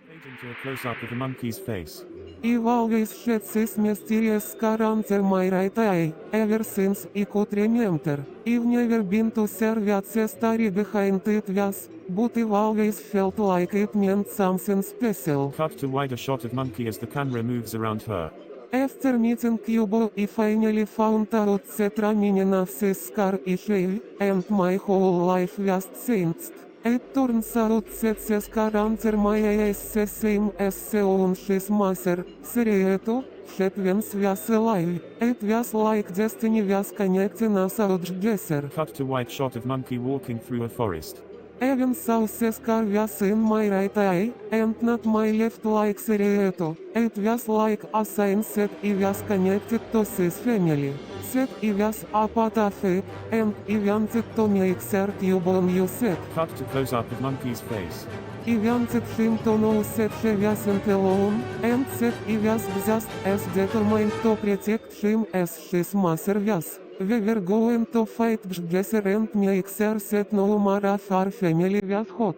Fade into a close-up of a monkey's face. I've always had this mysterious scar under my right eye, ever since I could remember. I've never been too sure what the story behind it was, but I've always felt like it meant something special. Cut to wider shot of monkey as the camera moves around her. After meeting Kubo, I finally found out the true meaning of this scar I have, and my whole life was changed. It turns out that the scar under my eye is the same as the one his mother, Rewritten, had when she was alive. It was like destiny was connecting us all together. Cut to wide shot of monkey walking through a forest. Even so the scar was in my right eye, and not my left like Rewritten. It was like a sign that I was connected to this family. set igas apatafe, and ivianzectomia exertiobom yuset. Cut to close up of monkey's face. Ivianzectimtono set cheviasentelom, and set ivias bzast as determined to protect him as his maservias. We were going to fight bgesser and me exercet no marath our family vias hot.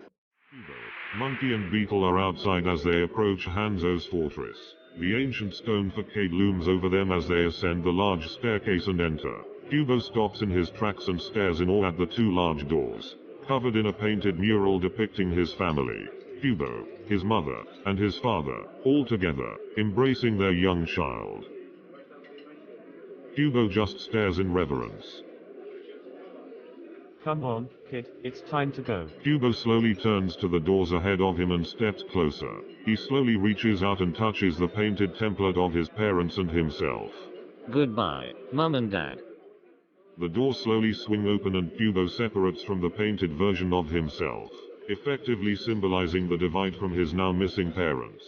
Monkey and Beetle are outside as they approach Hanzo's fortress. The ancient stone facade looms over them as they ascend the large staircase and enter. Kubo stops in his tracks and stares in awe at the two large doors, covered in a painted mural depicting his family. Kubo, his mother, and his father, all together, embracing their young child. Kubo just stares in reverence. Come on, kid, it's time to go. Kubo slowly turns to the doors ahead of him and steps closer. He slowly reaches out and touches the painted template of his parents and himself. Goodbye, Mum and Dad. The doors slowly swing open and Kubo separates from the painted version of himself, effectively symbolizing the divide from his now missing parents.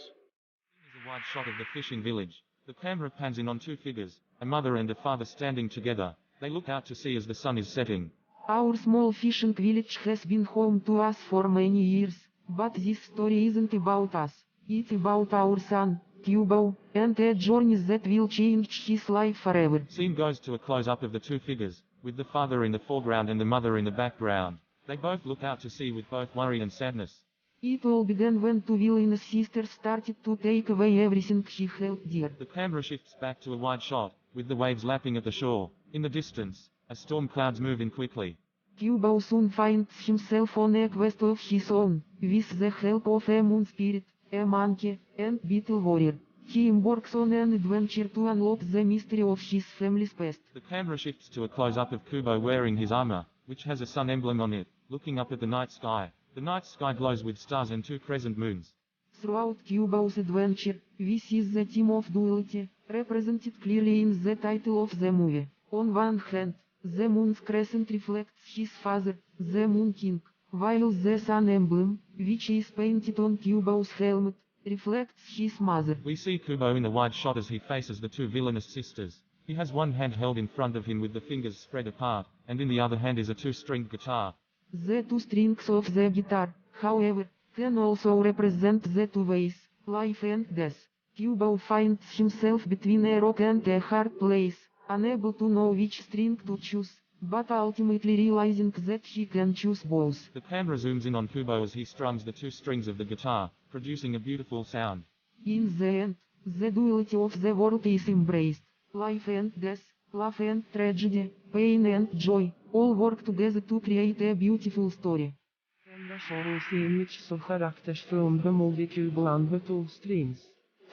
This is a wide shot of the fishing village. The camera pans in on two figures, a mother and a father standing together. They look out to sea as the sun is setting. Our small fishing village has been home to us for many years, but this story isn't about us. It's about our son, Kubo, and a journey that will change his life forever. Scene goes to a close-up of the two figures, with the father in the foreground and the mother in the background. They both look out to sea with both worry and sadness. It all began when two villainous sisters started to take away everything she held dear. The camera shifts back to a wide shot, with the waves lapping at the shore. In the distance, as storm clouds move in quickly. Kubo soon finds himself on a quest of his own, with the help of a moon spirit, a monkey, and beetle warrior. He embarks on an adventure to unlock the mystery of his family's past. The camera shifts to a close-up of Kubo wearing his armor, which has a sun emblem on it, looking up at the night sky. The night sky glows with stars and two crescent moons. Throughout Kubo's adventure, we see the theme of duality, represented clearly in the title of the movie. On one hand, the moon's crescent reflects his father, the Moon King, while the sun emblem, which is painted on Kubo's helmet, reflects his mother. We see Kubo in a wide shot as he faces the two villainous sisters. He has one hand held in front of him with the fingers spread apart, and in the other hand is a two-stringed guitar. The two strings of the guitar, however, can also represent the two ways, life and death. Kubo finds himself between a rock and a hard place, unable to know which string to choose, but ultimately realizing that he can choose both. The camera zooms in on Kubo as he strums the two strings of the guitar, producing a beautiful sound. In the end, the duality of the world is embraced. Life and death, love and tragedy, pain and joy, all work together to create a beautiful story. Camera shows the images of characters from the movie Kubo and the two strings.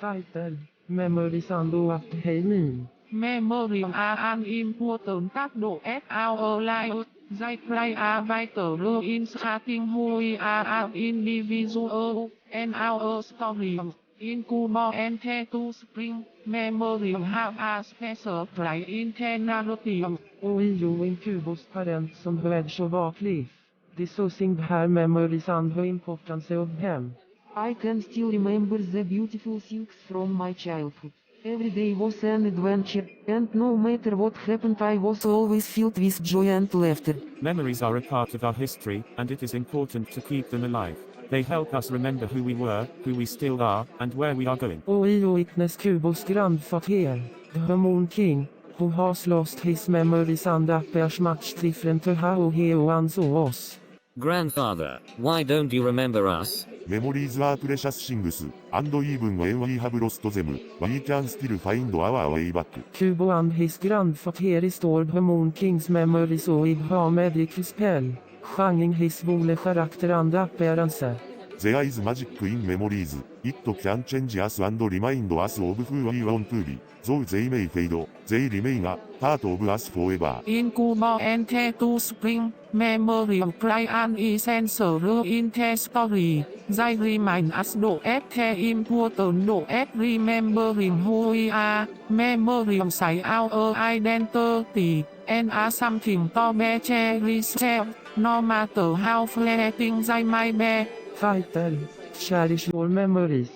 Title, Memories and What They Mean. Memories are an important part of our life. They play a vital role in shaping who we are as individuals and our stories. In Kubo and the two springs, memories have a special place in the narrative. You and Kubo's parents on the edge of a cliff, discussing their memories and the importance of them. I can still remember the beautiful things from my childhood. Every day was an adventure, and no matter what happened I was always filled with joy and laughter. Memories are a part of our history, and it is important to keep them alive. They help us remember who we were, who we still are, and where we are going. We witness Kubo's grandfather, the Moon King, who has lost his memories and appears much different to how he once was. Grandfather, why don't you remember us? Memories are precious things, and even when we have lost them, we can still find our way back. Kubo and his grandfather restored the Moon King's memories with a magical spell, changing his whole character and appearance. There is magic in memories. It can change us and remind us of who we want to be. Though they may fade, they remain a part of us forever. In Kubo and the two springs, memories play an essential role in the story. They remind us of the importance of remembering who we are. Memories say our identity, and are something to be cherished, no matter how fleeting they may be. Title, Cherish Your Memories.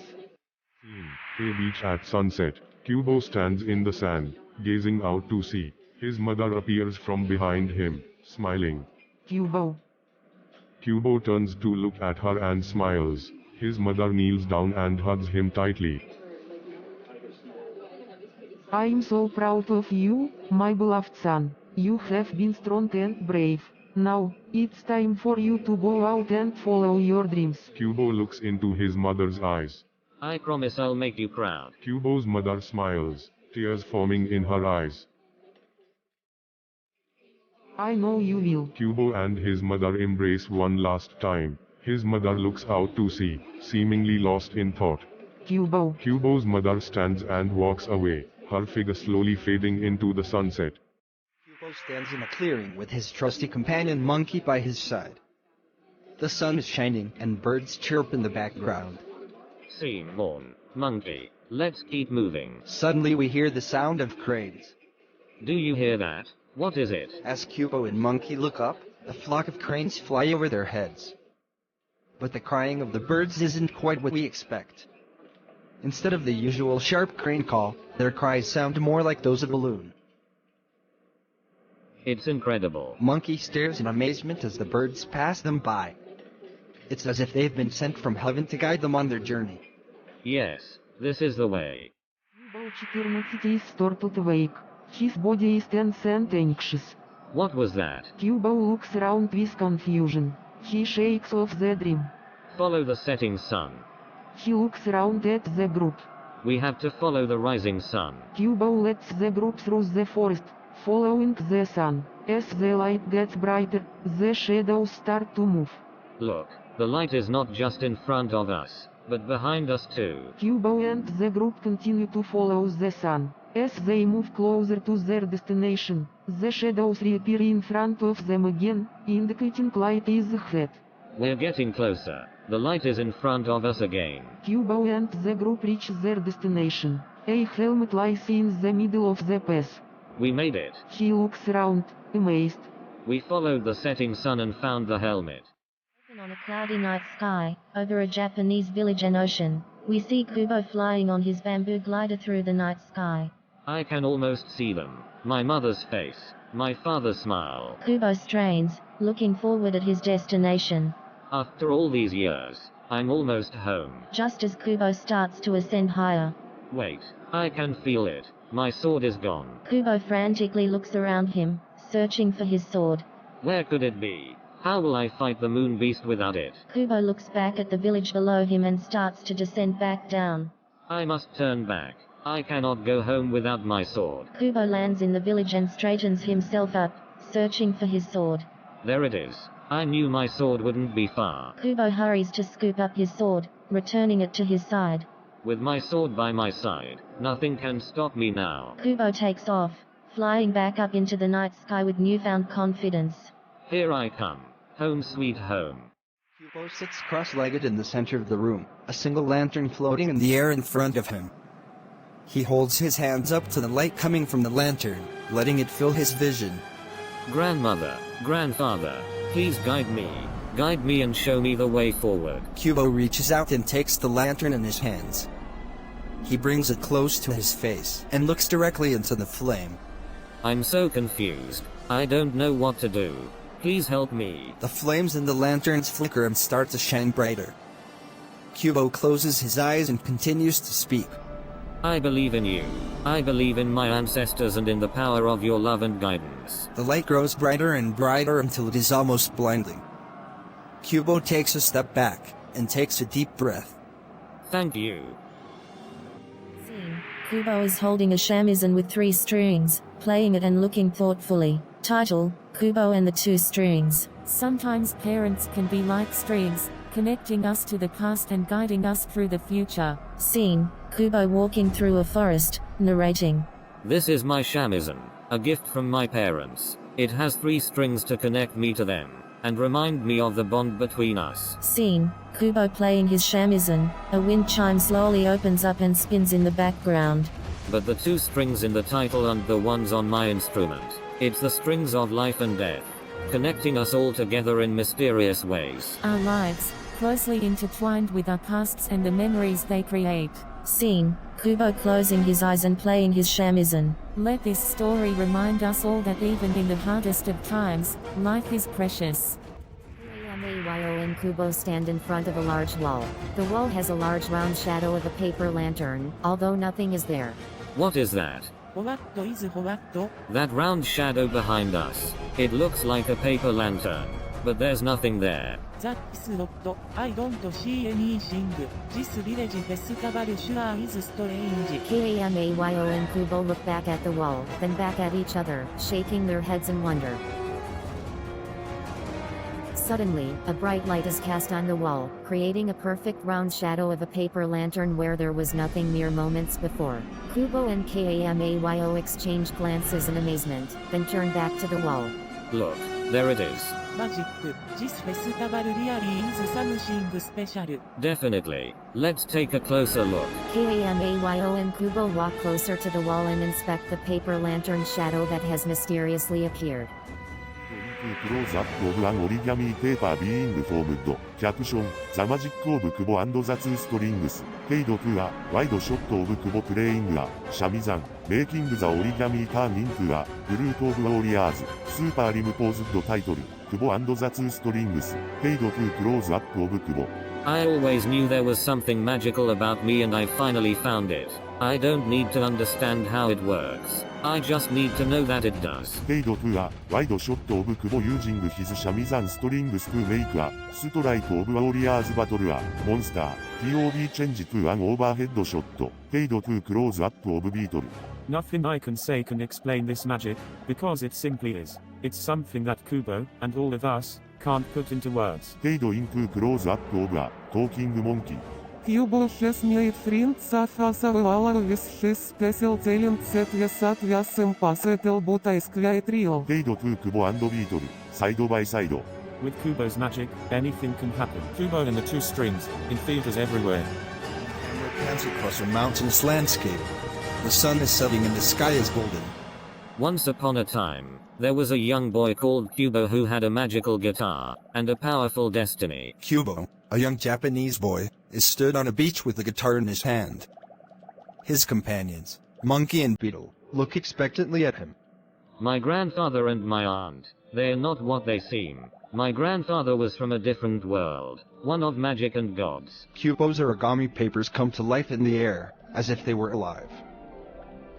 A beach at sunset. Kubo stands in the sand, gazing out to sea. His mother appears from behind him, smiling. Kubo. Kubo turns to look at her and smiles. His mother kneels down and hugs him tightly. I'm so proud of you, my beloved son. You have been strong and brave. Now, it's time for you to go out and follow your dreams. Kubo looks into his mother's eyes. I promise I'll make you proud. Kubo's mother smiles, tears forming in her eyes. I know you will. Kubo and his mother embrace one last time. His mother looks out to sea, seemingly lost in thought. Kubo. Kubo's mother stands and walks away, her figure slowly fading into the sunset. Kubo stands in a clearing with his trusty companion Monkey by his side. The sun is shining and birds chirp in the background. Scene 1. Monkey. Let's keep moving. Suddenly we hear the sound of cranes. Do you hear that? What is it? As Kubo and Monkey look up, a flock of cranes fly over their heads. But the crying of the birds isn't quite what we expect. Instead of the usual sharp crane call, their cries sound more like those of a loon. It's incredible. Monkey stares in amazement as the birds pass them by. It's as if they've been sent from heaven to guide them on their journey. Yes, this is the way. Kubo 14 is startled awake. His body is tense and anxious. What was that? Kubo looks around with confusion. He shakes off the dream. Follow the setting sun. He looks around at the group. We have to follow the rising sun. Kubo lets the group through the forest, following the sun. As the light gets brighter, the shadows start to move. Look, the light is not just in front of us, but behind us too. Kubo and the group continue to follow the sun. As they move closer to their destination, the shadows reappear in front of them again, indicating light is ahead. We're getting closer. The light is in front of us again. Kubo and the group reach their destination. A helmet lies in the middle of the path. We made it. He looks around, amazed. We followed the setting sun and found the helmet. On a cloudy night sky, over a Japanese village and ocean, we see Kubo flying on his bamboo glider through the night sky. I can almost see them. My mother's face. My father's smile. Kubo strains, looking forward at his destination. After all these years, I'm almost home. Just as Kubo starts to ascend higher. Wait, I can feel it. My sword is gone. Kubo frantically looks around him, searching for his sword. Where could it be? How will I fight the moon beast without it? Kubo looks back at the village below him and starts to descend back down. I must turn back. I cannot go home without my sword. Kubo lands in the village and straightens himself up, searching for his sword. There it is. I knew my sword wouldn't be far. Kubo hurries to scoop up his sword, returning it to his side. With my sword by my side, nothing can stop me now. Kubo takes off, flying back up into the night sky with newfound confidence. Here I come. Home sweet home. Kubo sits cross-legged in the center of the room, a single lantern floating in the air in front of him. He holds his hands up to the light coming from the lantern, letting it fill his vision. Grandmother, grandfather, please guide me. Guide me and show me the way forward. Kubo reaches out and takes the lantern in his hands. He brings it close to his face and looks directly into the flame. I'm so confused. I don't know what to do. Please help me. The flames in the lanterns flicker and start to shine brighter. Kubo closes his eyes and continues to speak. I believe in you. I believe in my ancestors and in the power of your love and guidance. The light grows brighter and brighter until it is almost blinding. Kubo takes a step back and takes a deep breath. Thank you. Scene. Kubo is holding a shamisen with 3 strings, playing it and looking thoughtfully. Title, Kubo and the 2 strings. Sometimes parents can be like strings, connecting us to the past and guiding us through the future. Scene. Kubo walking through a forest, narrating. This is my shamisen, a gift from my parents. It has 3 strings to connect me to them, and remind me of the bond between us. Scene. Kubo playing his shamisen, a wind chime slowly opens up and spins in the background. But the 2 strings in the title aren't the ones on my instrument. It's the strings of life and death, connecting us all together in mysterious ways. Our lives, closely intertwined with our pasts and the memories they create. Scene, Kubo closing his eyes and playing his shamisen. Let this story remind us all that even in the hardest of times, life is precious. Mayo and Kubo stand in front of a large wall. The wall has a large round shadow of a paper lantern, although nothing is there. What is that? What is what? That round shadow behind us. It looks like a paper lantern, but there's nothing there. That is not. I don't see anything. This village festival sure is strange. Kamayo and Kubo look back at the wall, then back at each other, shaking their heads in wonder. Suddenly, a bright light is cast on the wall, creating a perfect round shadow of a paper lantern where there was nothing mere moments before. Kubo and Kamayo exchange glances in amazement, then turn back to the wall. Look, there it is. Magic. This festival really is something special. Definitely. Let's take a closer look. Kamayo and Kubo walk closer to the wall and inspect the paper lantern shadow that has mysteriously appeared. Close up of an origami paper being formed. Caption, The Magic of Kubo and the Two Strings. Fade to a wide shot of Kubo playing a shamisen, making the origami turn into a group of warriors. Superimposed title, Kubo and the Two Strings. Fade to close up of Kubo. I always knew there was something magical about me and I finally found it. I don't need to understand how it works. I just need to know that it does. Fade to a wide shot of Kubo using his shamisen strings to make a strike of warriors battle a monster. POV change to an overhead shot. Fade to close up of beetle. Nothing I can say can explain this magic, because it simply is. It's something that Kubo, and all of us, can't put into words. Fade into close up of a talking monkey. Kubo has made friends of us all with his special talents that was impossible but is quite real. Fade to Kubo and beetle, side by side. With Kubo's magic, anything can happen. Kubo and the Two Strings, in theaters everywhere. Camera pans across a mountainous landscape. The sun is setting and the sky is golden. Once upon a time, there was a young boy called Kubo who had a magical guitar, and a powerful destiny. Kubo, a young Japanese boy, is stood on a beach with a guitar in his hand. His companions, Monkey and Beetle, look expectantly at him. My grandfather and my aunt, they're not what they seem. My grandfather was from a different world, one of magic and gods. Kubo's origami papers come to life in the air, as if they were alive.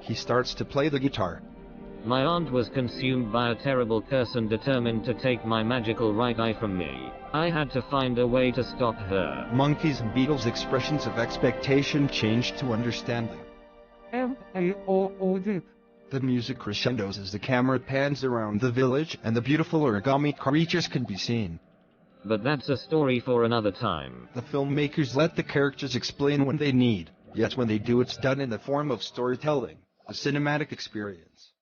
He starts to play the guitar. My aunt was consumed by a terrible curse and determined to take my magical right eye from me. I had to find a way to stop her. Monkey's and Beetle's expressions of expectation changed to understanding. M-A-O-O-D. The music crescendos as the camera pans around the village and the beautiful origami creatures can be seen. But that's a story for another time. The filmmakers let the characters explain when they need, yet when they do it's done in the form of storytelling, a cinematic experience.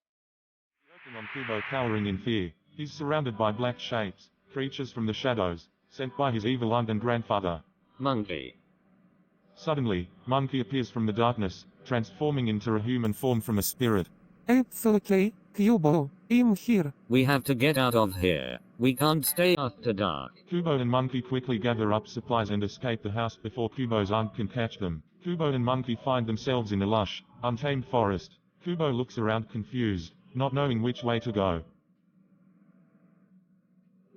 Working on Kubo cowering in fear, he's surrounded by black shapes, creatures from the shadows, sent by his evil aunt and grandfather. Monkey. Suddenly, Monkey appears from the darkness, transforming into a human form from a spirit. It's okay, Kubo, I'm here. We have to get out of here. We can't stay after dark. Kubo and Monkey quickly gather up supplies and escape the house before Kubo's aunt can catch them. Kubo and Monkey find themselves in a lush, untamed forest. Kubo looks around confused, not knowing which way to go.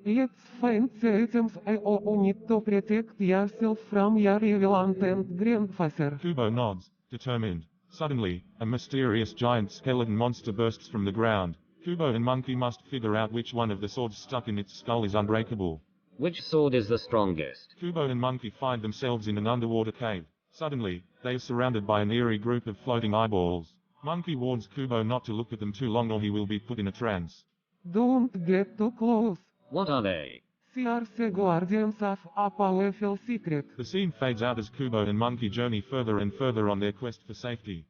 Let's find the items I need to protect yourself from your evil aunt and grandfather. Kubo nods, determined. Suddenly, a mysterious giant skeleton monster bursts from the ground. Kubo and Monkey must figure out which one of the swords stuck in its skull is unbreakable. Which sword is the strongest? Kubo and Monkey find themselves in an underwater cave. Suddenly, they are surrounded by an eerie group of floating eyeballs. Monkey warns Kubo not to look at them too long or he will be put in a trance. Don't get too close. What are they? They are the guardians of a powerful secret. The scene fades out as Kubo and Monkey journey further and further on their quest for safety.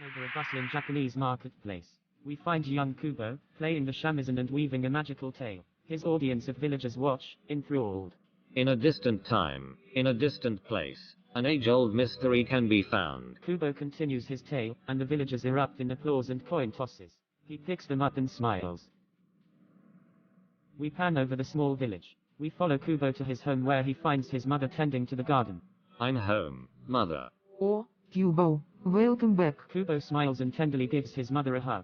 Over a bustling Japanese marketplace, we find young Kubo, playing the shamisen and weaving a magical tale. His audience of villagers watch, enthralled. In a distant time, in a distant place, an age-old mystery can be found. Kubo continues his tale, and the villagers erupt in applause and coin tosses. He picks them up and smiles. We pan over the small village. We follow Kubo to his home where he finds his mother tending to the garden. I'm home, Mother. Oh, Kubo, welcome back. Kubo smiles and tenderly gives his mother a hug.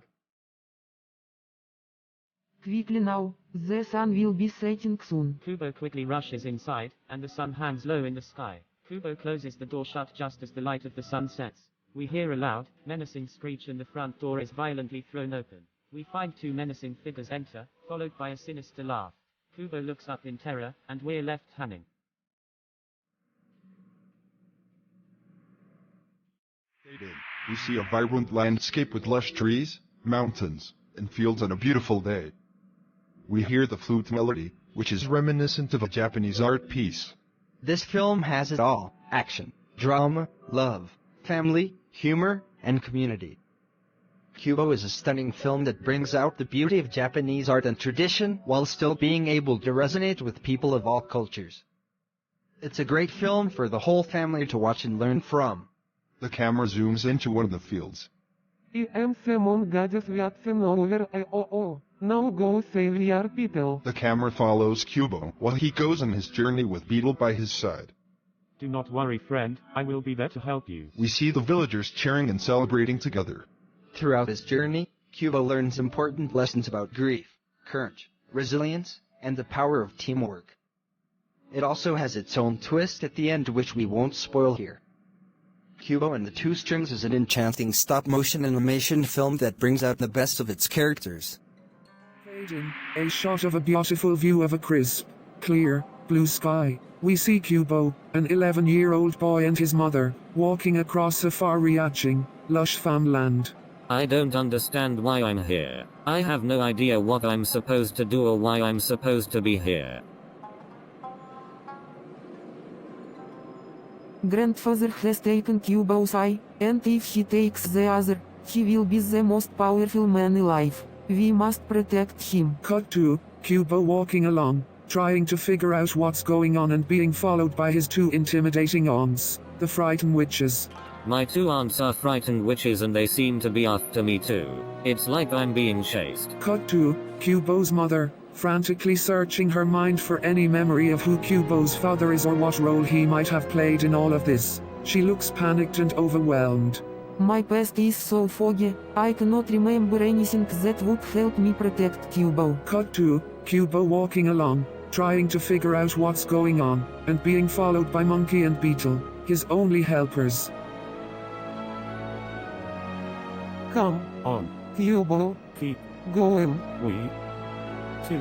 Quickly now, the sun will be setting soon. Kubo quickly rushes inside, and the sun hangs low in the sky. Kubo closes the door shut just as the light of the sun sets. We hear a loud, menacing screech and the front door is violently thrown open. We find two menacing figures enter, followed by a sinister laugh. Kubo looks up in terror, and we're left hanging. We see a vibrant landscape with lush trees, mountains, and fields on a beautiful day. We hear the flute melody, which is reminiscent of a Japanese art piece. This film has it all: action, drama, love, family, humor, and community. Kubo is a stunning film that brings out the beauty of Japanese art and tradition while still being able to resonate with people of all cultures. It's a great film for the whole family to watch and learn from. The camera zooms into one of the fields. Now go save your people. The camera follows Kubo while he goes on his journey with Beetle by his side. Do not worry, friend, I will be there to help you. We see the villagers cheering and celebrating together. Throughout his journey, Kubo learns important lessons about grief, courage, resilience, and the power of teamwork. It also has its own twist at the end, which we won't spoil here. Kubo and the Two Strings is an enchanting stop-motion animation film that brings out the best of its characters. A shot of a beautiful view of a crisp, clear, blue sky. We see Kubo, an 11-year-old boy and his mother, walking across a far-reaching, lush farmland. I don't understand why I'm here. I have no idea what I'm supposed to do or why I'm supposed to be here. Grandfather has taken Kubo's eye, and if he takes the other, he will be the most powerful man alive. We must protect him. Cut to Kubo walking along, trying to figure out what's going on and being followed by his two intimidating aunts, the frightened witches. My two aunts are frightened witches and they seem to be after me too. It's like I'm being chased. Cut to Kubo's mother, frantically searching her mind for any memory of who Kubo's father is or what role he might have played in all of this. She looks panicked and overwhelmed. My past is so foggy, I cannot remember anything that would help me protect Kubo. Cut to Kubo walking along, trying to figure out what's going on, and being followed by Monkey and Beetle, his only helpers. Come on, Kubo, keep going. We to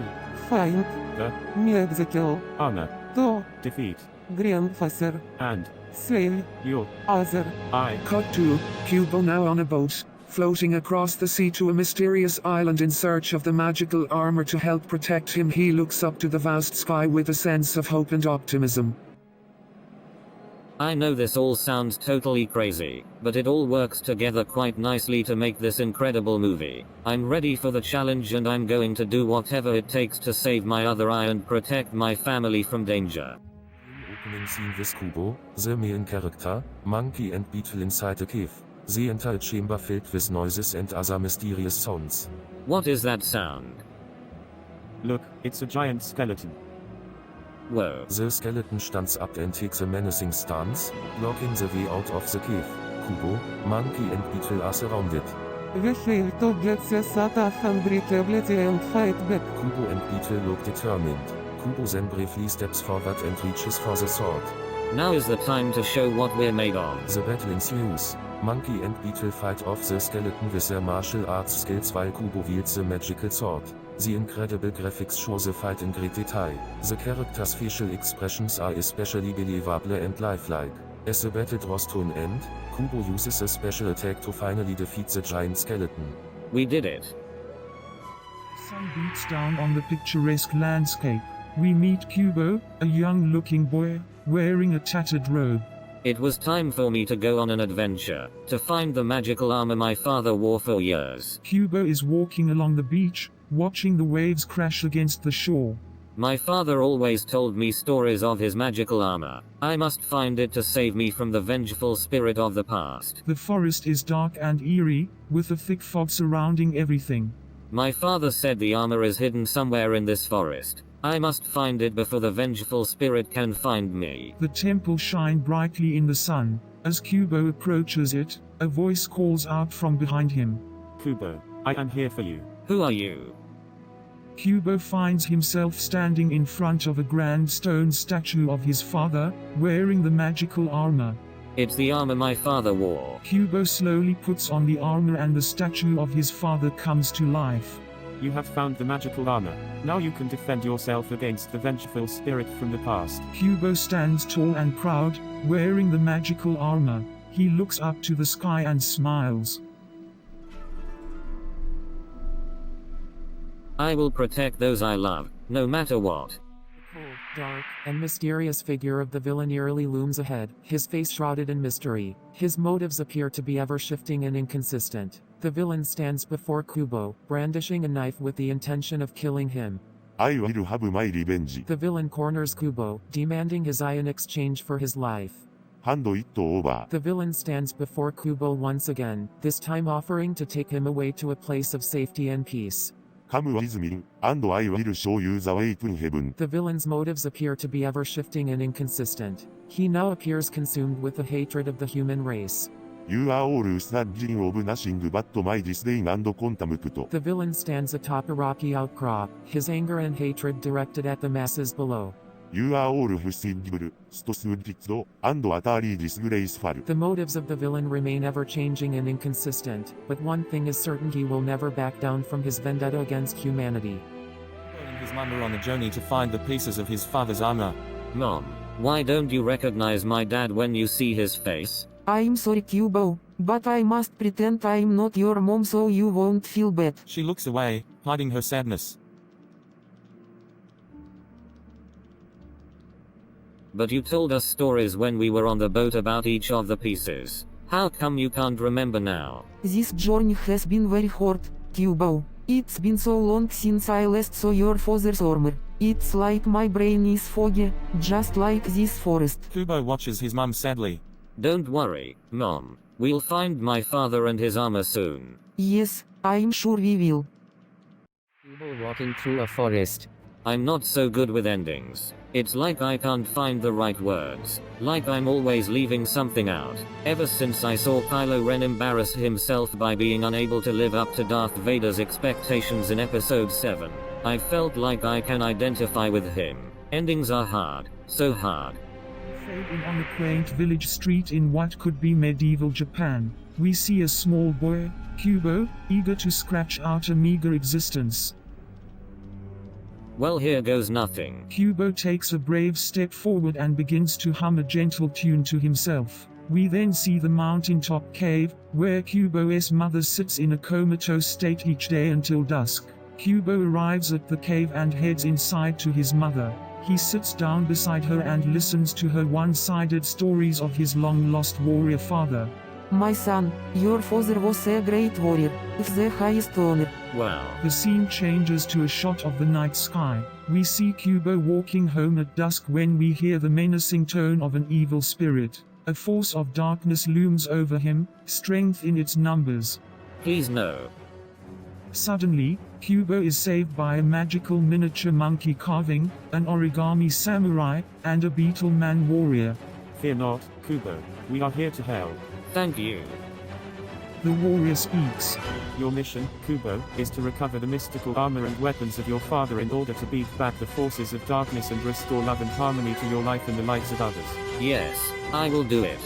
Find the magical honor to defeat grandfather and save your other. eye. Cut to Kubo now on a boat, floating across the sea to a mysterious island in search of the magical armor to help protect him. He looks up to the vast sky with a sense of hope and optimism. I know this all sounds totally crazy, but it all works together quite nicely to make this incredible movie. I'm ready for the challenge and I'm going to do whatever it takes to save my other eye and protect my family from danger. Opening scene with Kubo, the main character, Monkey and Beetle inside a cave. The entire chamber filled with noises and other mysterious sounds. What is that sound? Look, it's a giant skeleton. Whoa. The skeleton stands up and takes a menacing stance, blocking the way out of the cave. Kubo, Monkey and Beetle are surrounded. We fail to get the Satan unbreakability and fight back. Kubo and Beetle look determined. Kubo then bravely steps forward and reaches for the sword. Now is the time to show what we're made of. The battle ensues. Monkey and Beetle fight off the skeleton with their martial arts skills while Kubo wields the magical sword. The incredible graphics show the fight in great detail. The characters' facial expressions are especially believable and lifelike. As the battle draws to an end, Kubo uses a special attack to finally defeat the giant skeleton. We did it. Sun beats down on the picturesque landscape. We meet Kubo, a young-looking boy, wearing a tattered robe. It was time for me to go on an adventure, to find the magical armor my father wore for years. Kubo is walking along the beach, watching the waves crash against the shore. My father always told me stories of his magical armor. I must find it to save me from the vengeful spirit of the past. The forest is dark and eerie, with a thick fog surrounding everything. My father said the armor is hidden somewhere in this forest. I must find it before the vengeful spirit can find me. The temple shines brightly in the sun, As Kubo approaches it, a voice calls out from behind him. Kubo, I am here for you. Who are you? Kubo finds himself standing in front of a grand stone statue of his father, wearing the magical armor. It's the armor my father wore. Kubo slowly puts on the armor and the statue of his father comes to life. You have found the magical armor. Now you can defend yourself against the vengeful spirit from the past. Kubo stands tall and proud, wearing the magical armor. He looks up to the sky and smiles. I will protect those I love, no matter what. The cold, dark, and mysterious figure of the villain eerily looms ahead, his face shrouded in mystery. His motives appear to be ever-shifting and inconsistent. The villain stands before Kubo, brandishing a knife with the intention of killing him. I will have my revenge. The villain corners Kubo, demanding his eye in exchange for his life. Hand it over. The villain stands before Kubo once again, this time offering to take him away to a place of safety and peace. Come with me, and I will show you the way to heaven. The villain's motives appear to be ever-shifting and inconsistent. He now appears consumed with the hatred of the human race. You are all standing of nothing but my disdain and contempt. The villain stands atop a rocky outcrop, his anger and hatred directed at the masses below. You are all fustigable, stupid, and utterly disgraceful. The motives of the villain remain ever-changing and inconsistent, but one thing is certain: he will never back down from his vendetta against humanity. Kubo and his mom are on a journey to find the pieces of his father's armor. Mom, why don't you recognize my dad when you see his face? I'm sorry, Kubo, but I must pretend I'm not your mom so you won't feel bad. She looks away, hiding her sadness. But you told us stories when we were on the boat about each of the pieces. How come you can't remember now? This journey has been very hard, Kubo. It's been so long since I last saw your father's armor. It's like my brain is foggy, just like this forest. Kubo watches his mum sadly. Don't worry, Mom. We'll find my father and his armor soon. Yes, I'm sure we will. Kubo walking through a forest. I'm not so good with endings. It's like I can't find the right words. Like I'm always leaving something out. Ever since I saw Kylo Ren embarrass himself by being unable to live up to Darth Vader's expectations in Episode 7, I felt like I can identify with him. Endings are hard. So hard. Fading on a quaint village street in what could be medieval Japan, we see a small boy, Kubo, eager to scratch out a meager existence. Well, here goes nothing. Kubo takes a brave step forward and begins to hum a gentle tune to himself. We then see the mountaintop cave, where Kubo's mother sits in a comatose state each day until dusk. Kubo arrives at the cave and heads inside to his mother. He sits down beside her and listens to her one-sided stories of his long-lost warrior father. My son, your father was a great warrior, of the highest honor. Wow. The scene changes to a shot of the night sky. We see Kubo walking home at dusk when we hear the menacing tone of an evil spirit. A force of darkness looms over him, strength in its numbers. Please no. Suddenly, Kubo is saved by a magical miniature monkey carving, an origami samurai, and a beetle man warrior. Fear not, Kubo. We are here to help. Thank you. The warrior speaks. Your mission, Kubo, is to recover the mystical armor and weapons of your father in order to beat back the forces of darkness and restore love and harmony to your life and the lives of others. Yes, I will do it.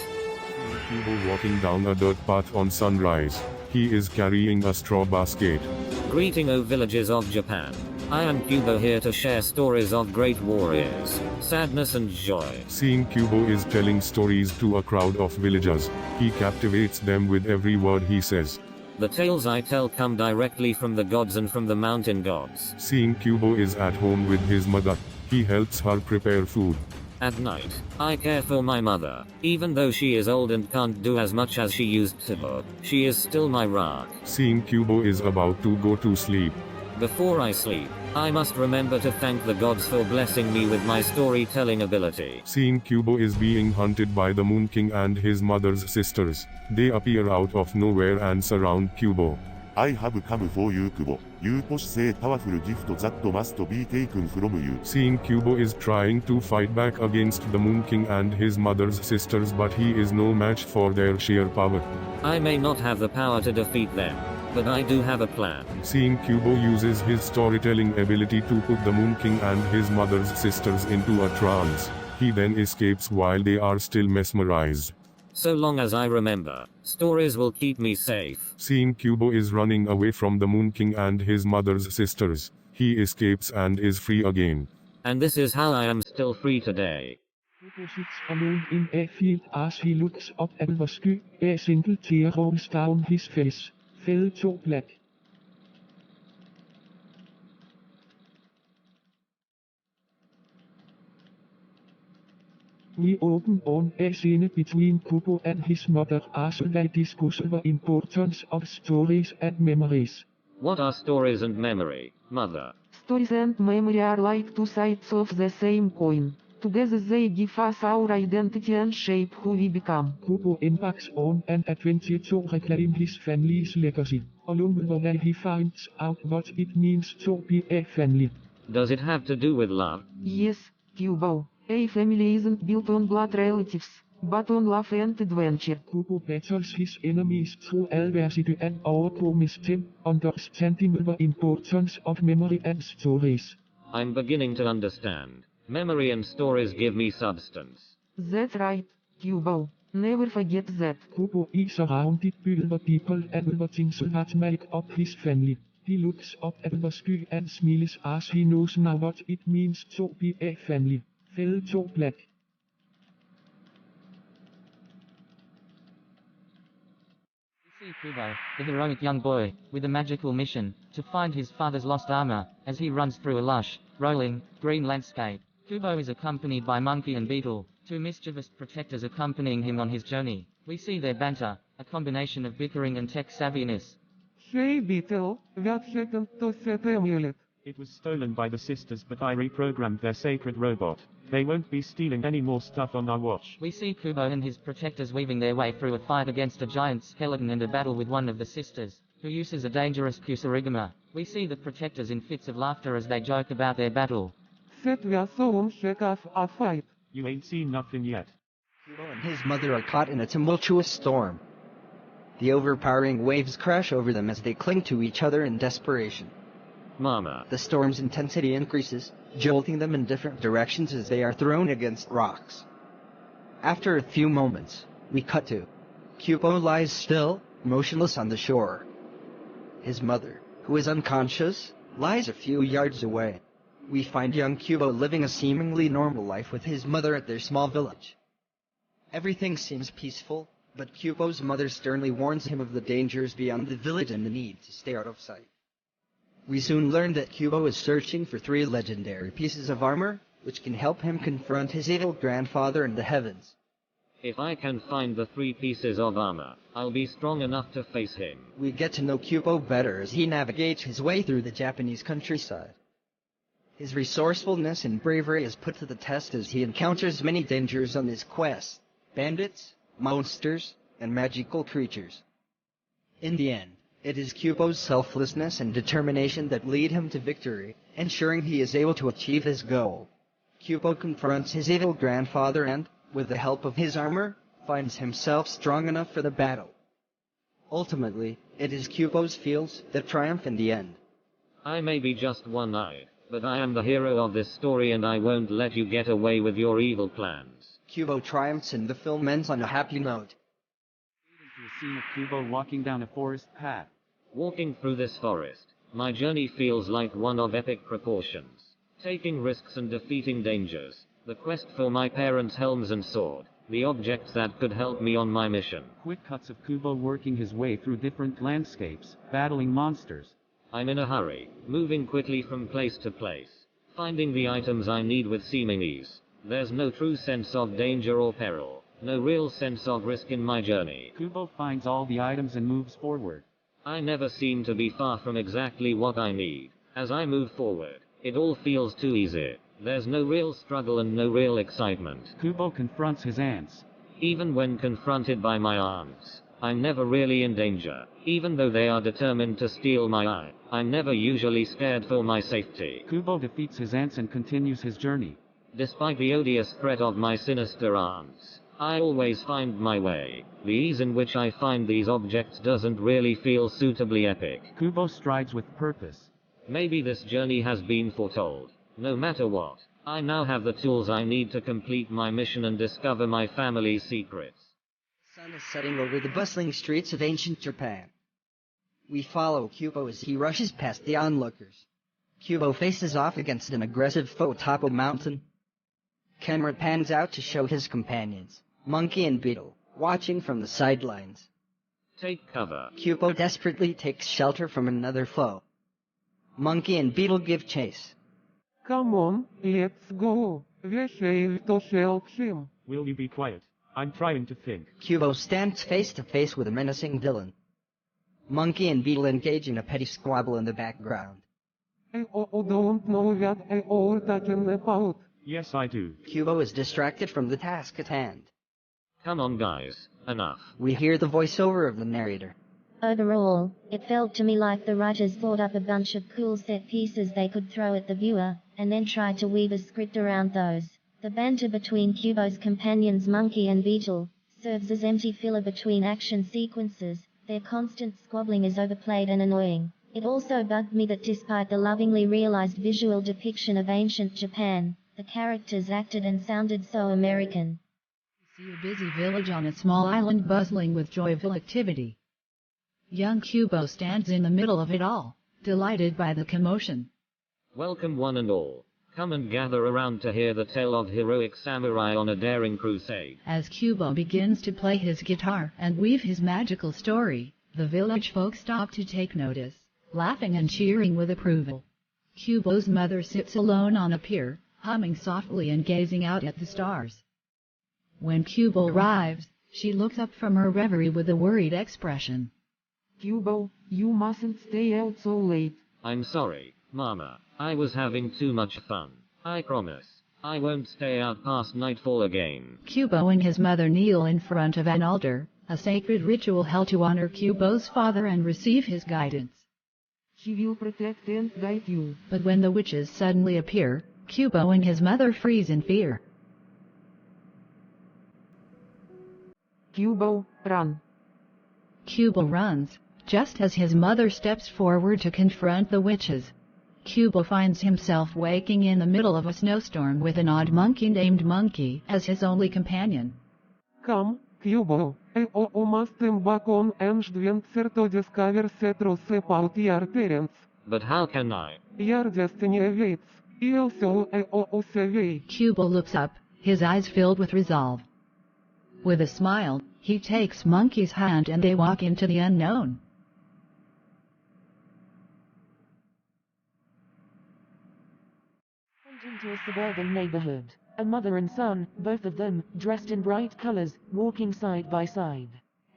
Kubo walking down a dirt path on sunrise. He is carrying a straw basket. Greeting, O villagers of Japan. I am Kubo, here to share stories of great warriors, sadness and joy. Seeing Kubo is telling stories to a crowd of villagers, he captivates them with every word he says. The tales I tell come directly from the gods and from the mountain gods. Seeing Kubo is at home with his mother, he helps her prepare food. At night, I care for my mother. Even though she is old and can't do as much as she used to, she is still my rock. Seeing Kubo is about to go to sleep. Before I sleep, I must remember to thank the gods for blessing me with my storytelling ability. Seeing Kubo is being hunted by the Moon King and his mother's sisters, they appear out of nowhere and surround Kubo. I have come for you, Kubo. You possess a powerful gift that must be taken from you. Seeing Kubo is trying to fight back against the Moon King and his mother's sisters, but he is no match for their sheer power. I may not have the power to defeat them, but I do have a plan. Seeing Kubo uses his storytelling ability to put the Moon King and his mother's sisters into a trance, he then escapes while they are still mesmerized. So long as I remember, stories will keep me safe. Seeing Kubo is running away from the Moon King and his mother's sisters, he escapes and is free again. And this is how I am still free today. Kubo sits alone in a field as he looks up at the sky. A single tear rolls down his face, filled to black. We open on a scene between Kubo and his mother as they discuss the importance of stories and memories. What are stories and memory, Mother? Stories and memory are like two sides of the same coin. Together they give us our identity and shape who we become. Kubo embarks on an adventure to reclaim his family's legacy. Along the way he finds out what it means to be a family. Does it have to do with love? Yes, Kubo. A family isn't built on blood relatives, but on love and adventure. Kubo battles his enemies through adversity and overcomes them, understanding the importance of memory and stories. I'm beginning to understand. Memory and stories give me substance. That's right, Kubo. Never forget that. Kubo is surrounded by the people and the things that make up his family. He looks up at the sky and smiles as he knows now what it means to be a family. Filled to black. We see Kubo, the heroic young boy, with a magical mission, to find his father's lost armor, as he runs through a lush, rolling, green landscape. Kubo is accompanied by Monkey and Beetle, two mischievous protectors accompanying him on his journey. We see their banter, a combination of bickering and tech savviness. Say Beetle, what happened to that amulet? It was stolen by the sisters, but I reprogrammed their sacred robot. They won't be stealing any more stuff on our watch. We see Kubo and his protectors weaving their way through a fight against a giant skeleton and a battle with one of the sisters, who uses a dangerous kusarigama. We see the protectors in fits of laughter as they joke about their battle. That was so set off a fight. You ain't seen nothing yet. Kubo and his mother are caught in a tumultuous storm. The overpowering waves crash over them as they cling to each other in desperation. Mama. The storm's intensity increases, jolting them in different directions as they are thrown against rocks. After a few moments, we cut to Kubo lies still, motionless on the shore. His mother, who is unconscious, lies a few yards away. We find young Kubo living a seemingly normal life with his mother at their small village. Everything seems peaceful, but Kubo's mother sternly warns him of the dangers beyond the village and the need to stay out of sight. We soon learn that Kubo is searching for 3 legendary pieces of armor, which can help him confront his evil grandfather in the heavens. If I can find the 3 pieces of armor, I'll be strong enough to face him. We get to know Kubo better as he navigates his way through the Japanese countryside. His resourcefulness and bravery is put to the test as he encounters many dangers on his quest: bandits, monsters, and magical creatures. In the end, it is Kubo's selflessness and determination that lead him to victory, ensuring he is able to achieve his goal. Kubo confronts his evil grandfather and, with the help of his armor, finds himself strong enough for the battle. Ultimately, it is Kubo's fields that triumph in the end. I may be just one-eyed, but I am the hero of this story and I won't let you get away with your evil plans. Kubo triumphs and the film ends on a happy note. A scene of Kubo walking down a forest path. Walking through this forest, my journey feels like one of epic proportions. Taking risks and defeating dangers, the quest for my parents' helms and sword, the objects that could help me on my mission. Quick cuts of Kubo working his way through different landscapes, battling monsters. I'm in a hurry, moving quickly from place to place, finding the items I need with seeming ease. There's no true sense of danger or peril, no real sense of risk in my journey. Kubo finds all the items and moves forward. I never seem to be far from exactly what I need. As I move forward, it all feels too easy. There's no real struggle and no real excitement. Kubo confronts his ants. Even when confronted by my aunts, I'm never really in danger. Even though they are determined to steal my eye, I'm never usually scared for my safety. Kubo defeats his ants and continues his journey. Despite the odious threat of my sinister aunts, I always find my way. The ease in which I find these objects doesn't really feel suitably epic. Kubo strides with purpose. Maybe this journey has been foretold. No matter what, I now have the tools I need to complete my mission and discover my family's secrets. The sun is setting over the bustling streets of ancient Japan. We follow Kubo as he rushes past the onlookers. Kubo faces off against an aggressive foe atop a mountain. Camera pans out to show his companions, Monkey and Beetle, watching from the sidelines. Take cover. Kubo desperately takes shelter from another foe. Monkey and Beetle give chase. Come on, let's go. Will you be quiet? I'm trying to think. Kubo stands face to face with a menacing villain. Monkey and Beetle engage in a petty squabble in the background. I don't know what I all talking about. Yes, I do. Kubo is distracted from the task at hand. Come on guys, enough. We hear the voiceover of the narrator. Overall, it felt to me like the writers thought up a bunch of cool set pieces they could throw at the viewer, and then tried to weave a script around those. The banter between Kubo's companions Monkey and Beetle serves as empty filler between action sequences. Their constant squabbling is overplayed and annoying. It also bugged me that despite the lovingly realized visual depiction of ancient Japan, the characters acted and sounded so American. We see a busy village on a small island bustling with joyful activity. Young Kubo stands in the middle of it all, delighted by the commotion. Welcome one and all. Come and gather around to hear the tale of heroic samurai on a daring crusade. As Kubo begins to play his guitar and weave his magical story, the village folk stop to take notice, laughing and cheering with approval. Kubo's mother sits alone on a pier, humming softly and gazing out at the stars. When Kubo arrives, she looks up from her reverie with a worried expression. Kubo, you mustn't stay out so late. I'm sorry, Mama. I was having too much fun. I promise. I won't stay out past nightfall again. Kubo and his mother kneel in front of an altar, a sacred ritual held to honor Kubo's father and receive his guidance. She will protect and guide you. But when the witches suddenly appear, Kubo and his mother freeze in fear. Kubo, run. Kubo runs, just as his mother steps forward to confront the witches. Kubo finds himself waking in the middle of a snowstorm with an odd monkey named Monkey as his only companion. Come, Kubo, I must embark on an adventure to discover the truth about your parents. But how can I? Your destiny awaits. Also, away. Kubo looks up, his eyes filled with resolve. With a smile, he takes Monkey's hand and they walk into the unknown. Into a suburban neighborhood. A mother and son, both of them, dressed in bright colors, walking side by side.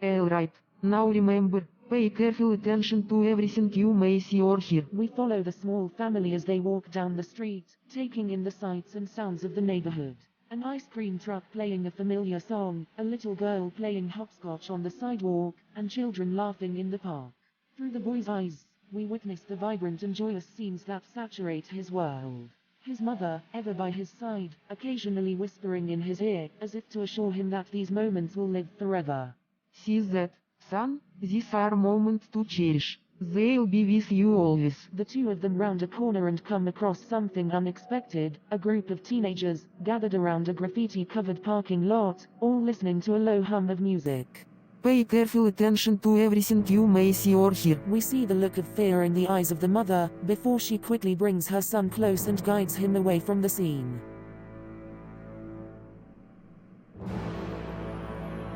Alright, now remember, pay careful attention to everything you may see or hear. We follow the small family as they walk down the street, taking in the sights and sounds of the neighborhood. An ice cream truck playing a familiar song, a little girl playing hopscotch on the sidewalk, and children laughing in the park. Through the boy's eyes, we witness the vibrant and joyous scenes that saturate his world. His mother, ever by his side, occasionally whispering in his ear, as if to assure him that these moments will live forever. See that, son? These are moments to cherish. They'll be with you always. The two of them round a corner and come across something unexpected. A group of teenagers, gathered around a graffiti-covered parking lot, all listening to a low hum of music. Pay careful attention to everything you may see or hear. We see the look of fear in the eyes of the mother, before she quickly brings her son close and guides him away from the scene.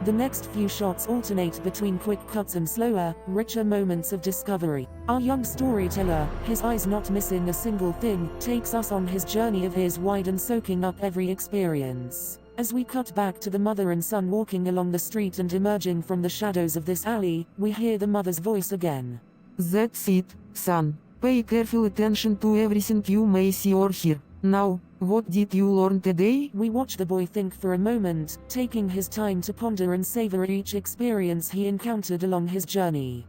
The next few shots alternate between quick cuts and slower, richer moments of discovery. Our young storyteller, his eyes not missing a single thing, takes us on his journey of ears wide and soaking up every experience. As we cut back to the mother and son walking along the street and emerging from the shadows of this alley, we hear the mother's voice again. That's it, son. Pay careful attention to everything you may see or hear. Now, What did you learn today? We watch the boy think for a moment, taking his time to ponder and savor each experience he encountered along his journey.